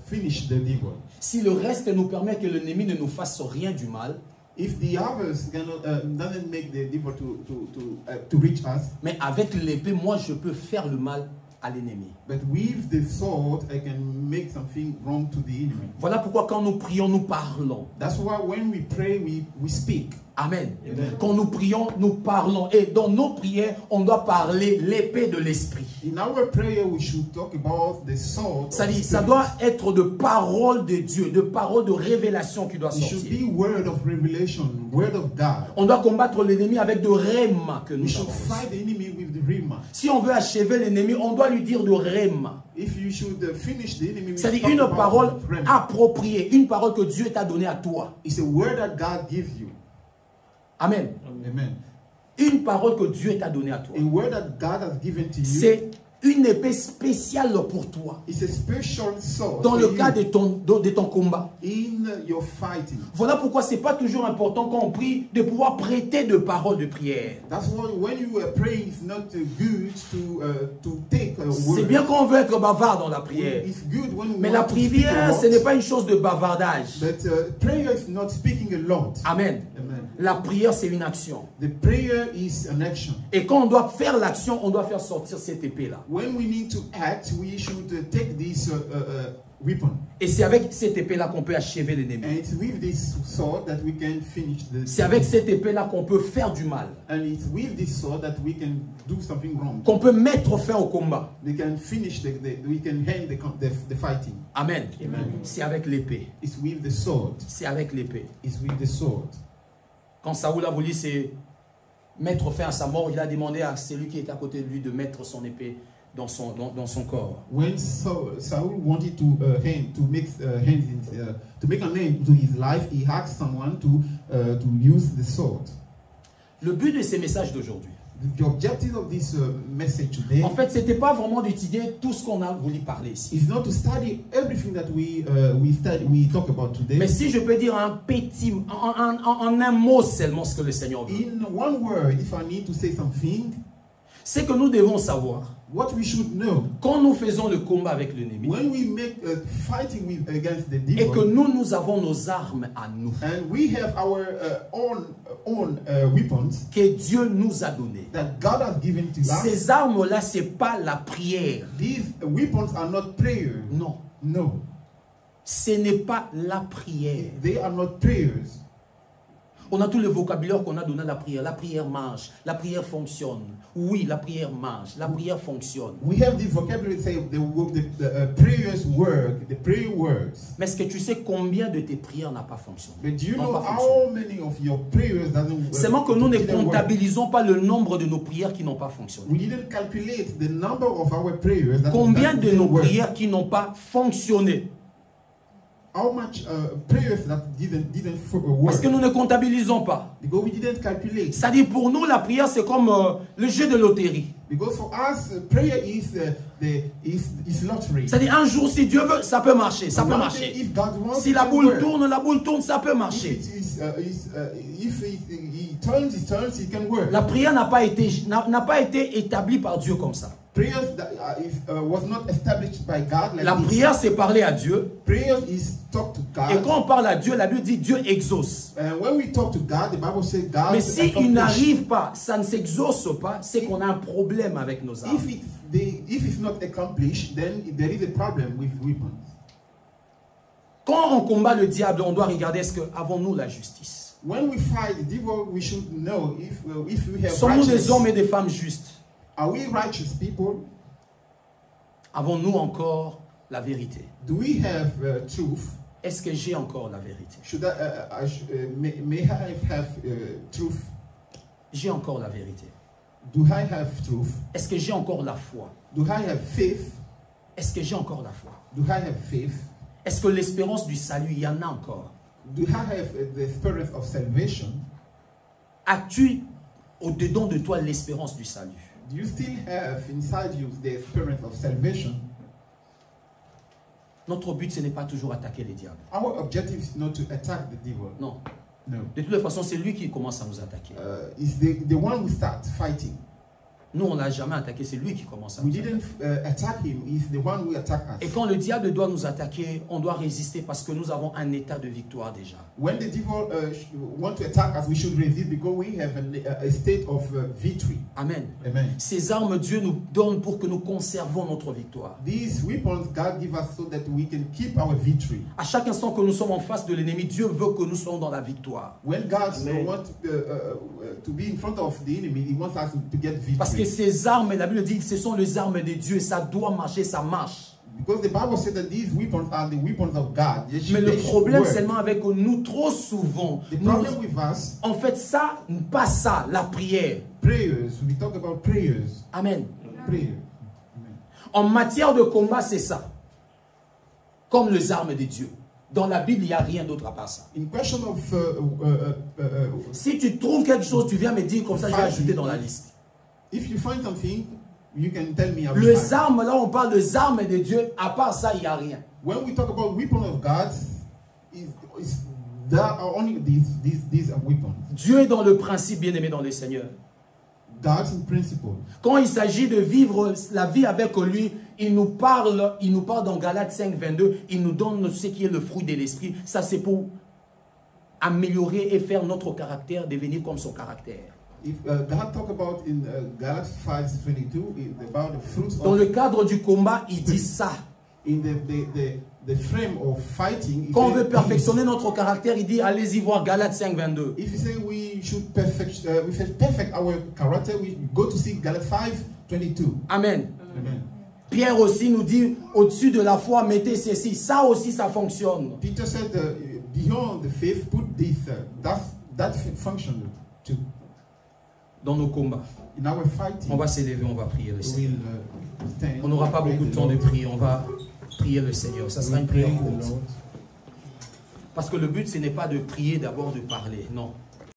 finish the devil.
Si le reste nous permet que l'ennemi ne nous fasse rien du mal,
If the others cannot, doesn't make the devil to reach us,
mais avec l'épée, moi je peux faire le mal à l'ennemi.
but with the sword I can make something wrong to the enemy.
Voilà pourquoi quand nous prions, nous parlons.
That's why when we pray, we speak.
Amen.
Amen.
Quand nous prions, nous parlons. Et dans nos prières, on doit parler l'épée de l'esprit.
In our prayer, we should talk about the sword.
C'est-à-dire, ça doit être de parole de Dieu, de parole de révélation qui doit
It should
sortir.
be word of revelation, word of God.
On doit combattre l'ennemi avec de rhéma que
We
nous
should
avons.
fight the enemy with the rhema.
Si on veut achever l'ennemi, on doit lui dire de rhéma.
If you should finish the enemy, we
C'est-à-dire
talk
une
about
parole
rhema.
appropriée, une parole que Dieu t'a donnée à toi.
It's a word that God gives you.
Amen.
Amen.
Une parole que Dieu t'a donnée à toi.
A word that God has given to you.
C'est une épée spéciale pour toi.
It's a special sword
Dans
for
le
you
cas de ton combat.
in your fighting.
Voilà pourquoi c'est pas toujours important quand on prie de pouvoir prêter de paroles de prière.
That's why when you are praying, it's not good to take a word.
C'est bien quand on veut être bavard dans la prière.
It's good when we
Mais la
want to speak a
prière,
lot,
ce n'est pas une chose de bavardage.
but prayer is not speaking a lot.
Amen.
Amen.
La prière, c'est une action.
The prayer is an action.
Et quand on doit faire l'action, on doit faire sortir cette épée-là.
When we need to act, we should take this weapon.
Et c'est avec cette épée-là qu'on peut achever l'ennemi.
And it's with this sword that we can finish the.
C'est avec cette épée-là qu'on peut faire du mal.
And it's with this sword that we can do something wrong.
Qu'on peut mettre fin au combat.
We can finish we can end the fighting.
Amen.
Amen.
C'est avec l'épée.
It's with the sword.
C'est avec l'épée.
It's with the sword.
Quand Saoul a voulu mettre fin à sa mort, il a demandé à celui qui était à côté de lui de mettre son épée dans son corps.
When Saul wanted to make an end to his life, he asked someone to use the sword.
Le but de ces messages d'aujourd'hui,
The objective of this message today
en fait, c'était pas vraiment d'étudier tout ce qu'on a voulu parler ici.
is not to study everything that we talk about today.
Mais si je peux dire en un mot seulement ce que le Seigneur veut,
In one word, if I need to say something,
c'est que nous devons savoir,
what we should know
quand nous faisons le combat avec l'ennemi,
when we make fighting against the
et que
devil,
nous avons nos armes à nous,
and we have our own weapons
que Dieu nous a données.
that God has given to us.
Ces armes-là, c'est pas la prière.
These weapons are not prayer.
Non,
No,
ce n'est pas la prière.
they are not prayers.
On a tout le vocabulaire qu'on a donné à la prière. La prière marche, la prière fonctionne. Oui, la prière marche, la prière fonctionne.
We have this vocabulary say the prayers work, the prayer works.
Mais est-ce que tu sais combien de tes prières n'a pas fonctionné?
But do you
N'ont
know
pas fonctionné.
how many of your prayers doesn't work?
Seulement que nous ne
didn't work?
comptabilisons pas le nombre de nos prières qui n'ont pas fonctionné.
We didn't calculate the number of our prayers that
Combien
that
de nos
didn't work.
prières qui n'ont pas fonctionné?
How much prayers that didn't work?
Parce que nous ne comptabilisons pas.
Because we didn't calculate.
C'est-à-dire pour nous, la prière, c'est comme le jeu de loterie.
Because for us, prayer is lottery.
C'est-à-dire un jour, si Dieu veut, ça peut marcher, ça peut
One
marcher.
day, if God wants,
Si
it
la
can
boule
work.
tourne, ça peut marcher.
If he turns, it can work.
La prière n'a pas été établie par Dieu comme ça.
Prayers that was not established by God like
La
this.
prière, c'est parler à Dieu.
Prayer is talk to
Et
God.
quand on parle à Dieu, la Bible dit Dieu exauce.
And when we talk to God, the Bible says God.
Mais si il
accomplishes.
n'arrive pas, ça ne s'exauce pas, c'est qu'on a un problème avec nos âmes.
If it's not accomplished, then there is a problem with weapons.
Quand on combat le diable, on doit regarder est-ce que avons-nous la justice?
When we fight the devil, we should know if we have
Sommes-nous des
righteous.
hommes et des femmes justes?
Are we righteous people?
Avons-nous encore la vérité?
Do we have truth?
Est-ce que j'ai encore la vérité?
May I have truth?
J'ai encore la vérité.
Do I have truth?
Est-ce que j'ai encore la foi?
Do I have faith?
Est-ce que j'ai encore la foi?
Do I have faith?
Est-ce que l'espérance du salut, il y en a encore?
Do I have the spirit of salvation?
As-tu au-dedans de toi l'espérance du salut?
Do you still have inside you the spirit of salvation?
Notre but, ce n'est pas toujours attaquer les diables.
Our objective is not to attack the devil.
Non.
No.
De toute façon, c'est lui qui commence à nous attaquer.
It's the one who starts fighting.
Nous, on ne l'a jamais attaqué, c'est lui qui commence à
We
nous
didn't
attaquer.
attack him. He's the one who attacked
Et
us.
quand le diable doit nous attaquer, on doit résister parce que nous avons un état de victoire déjà.
When the devil want to attack us, we should resist because we have a state of victory.
Amen.
Amen.
Ces armes, Dieu nous donne pour que nous conservons notre victoire.
These weapons God give us so that we can keep our victory.
À chaque instant que nous sommes en face de l'ennemi, Dieu veut que nous soyons dans la victoire.
When God
Amen.
wants to be in front of the enemy, He wants us to get victory.
Parce que ces armes, la Bible dit, ce sont les armes de Dieu. Ça doit marcher, ça marche.
Because the Bible said that these weapons are the weapons of God.
Mais le problème
work.
seulement avec nous, trop souvent,
The
nous,
problem with us,
en fait, ça, pas ça, la prière.
prayers. We talk about prayers.
Amen.
Prayer.
En matière de combat, c'est ça. Comme les armes de Dieu. Dans la Bible, il n'y a rien d'autre à part ça.
In question of
Si tu trouves quelque chose, tu viens me dire comme ça, je vais ajouter dans la liste.
if you find something, you can tell me. I will
Les
find.
armes, là, on parle des armes de Dieu. À part ça, il n'y a rien.
When we talk about weapons of God, there are only these are weapons.
Dieu est dans le principe, bien-aimé dans le Seigneur.
God's in principle.
Quand il s'agit de vivre la vie avec lui, il nous parle dans Galates 5, 22, il nous donne ce qui est le fruit de l'esprit. Ça, c'est pour améliorer et faire notre caractère, devenir comme son caractère.
If God talk about in Galatians 5:22 about the fruits
Dans
of
le cadre du combat, il dit ça.
in the frame of fighting. He
Quand on
said,
veut perfectionner notre caractère, il dit allez-y voir Galates 5, 22.
if you say we should perfect our character, we go to see Galatians 5:22.
Amen.
Amen.
Pierre aussi nous dit au-dessus de la foi, mettez ceci. Ça aussi, ça fonctionne.
Peter said, beyond the faith, put this. That function too.
Dans nos combats,
In our fighting,
on va s'élever, on va prier le
we
Seigneur.
will stand.
On n'aura pas
pray
beaucoup de
the
temps de
Lord.
prier, on va prier le Seigneur. Ça sera une
We pray
prière
the
courte.
Lord.
Parce que le but, ce n'est pas de prier, d'abord de parler. Non.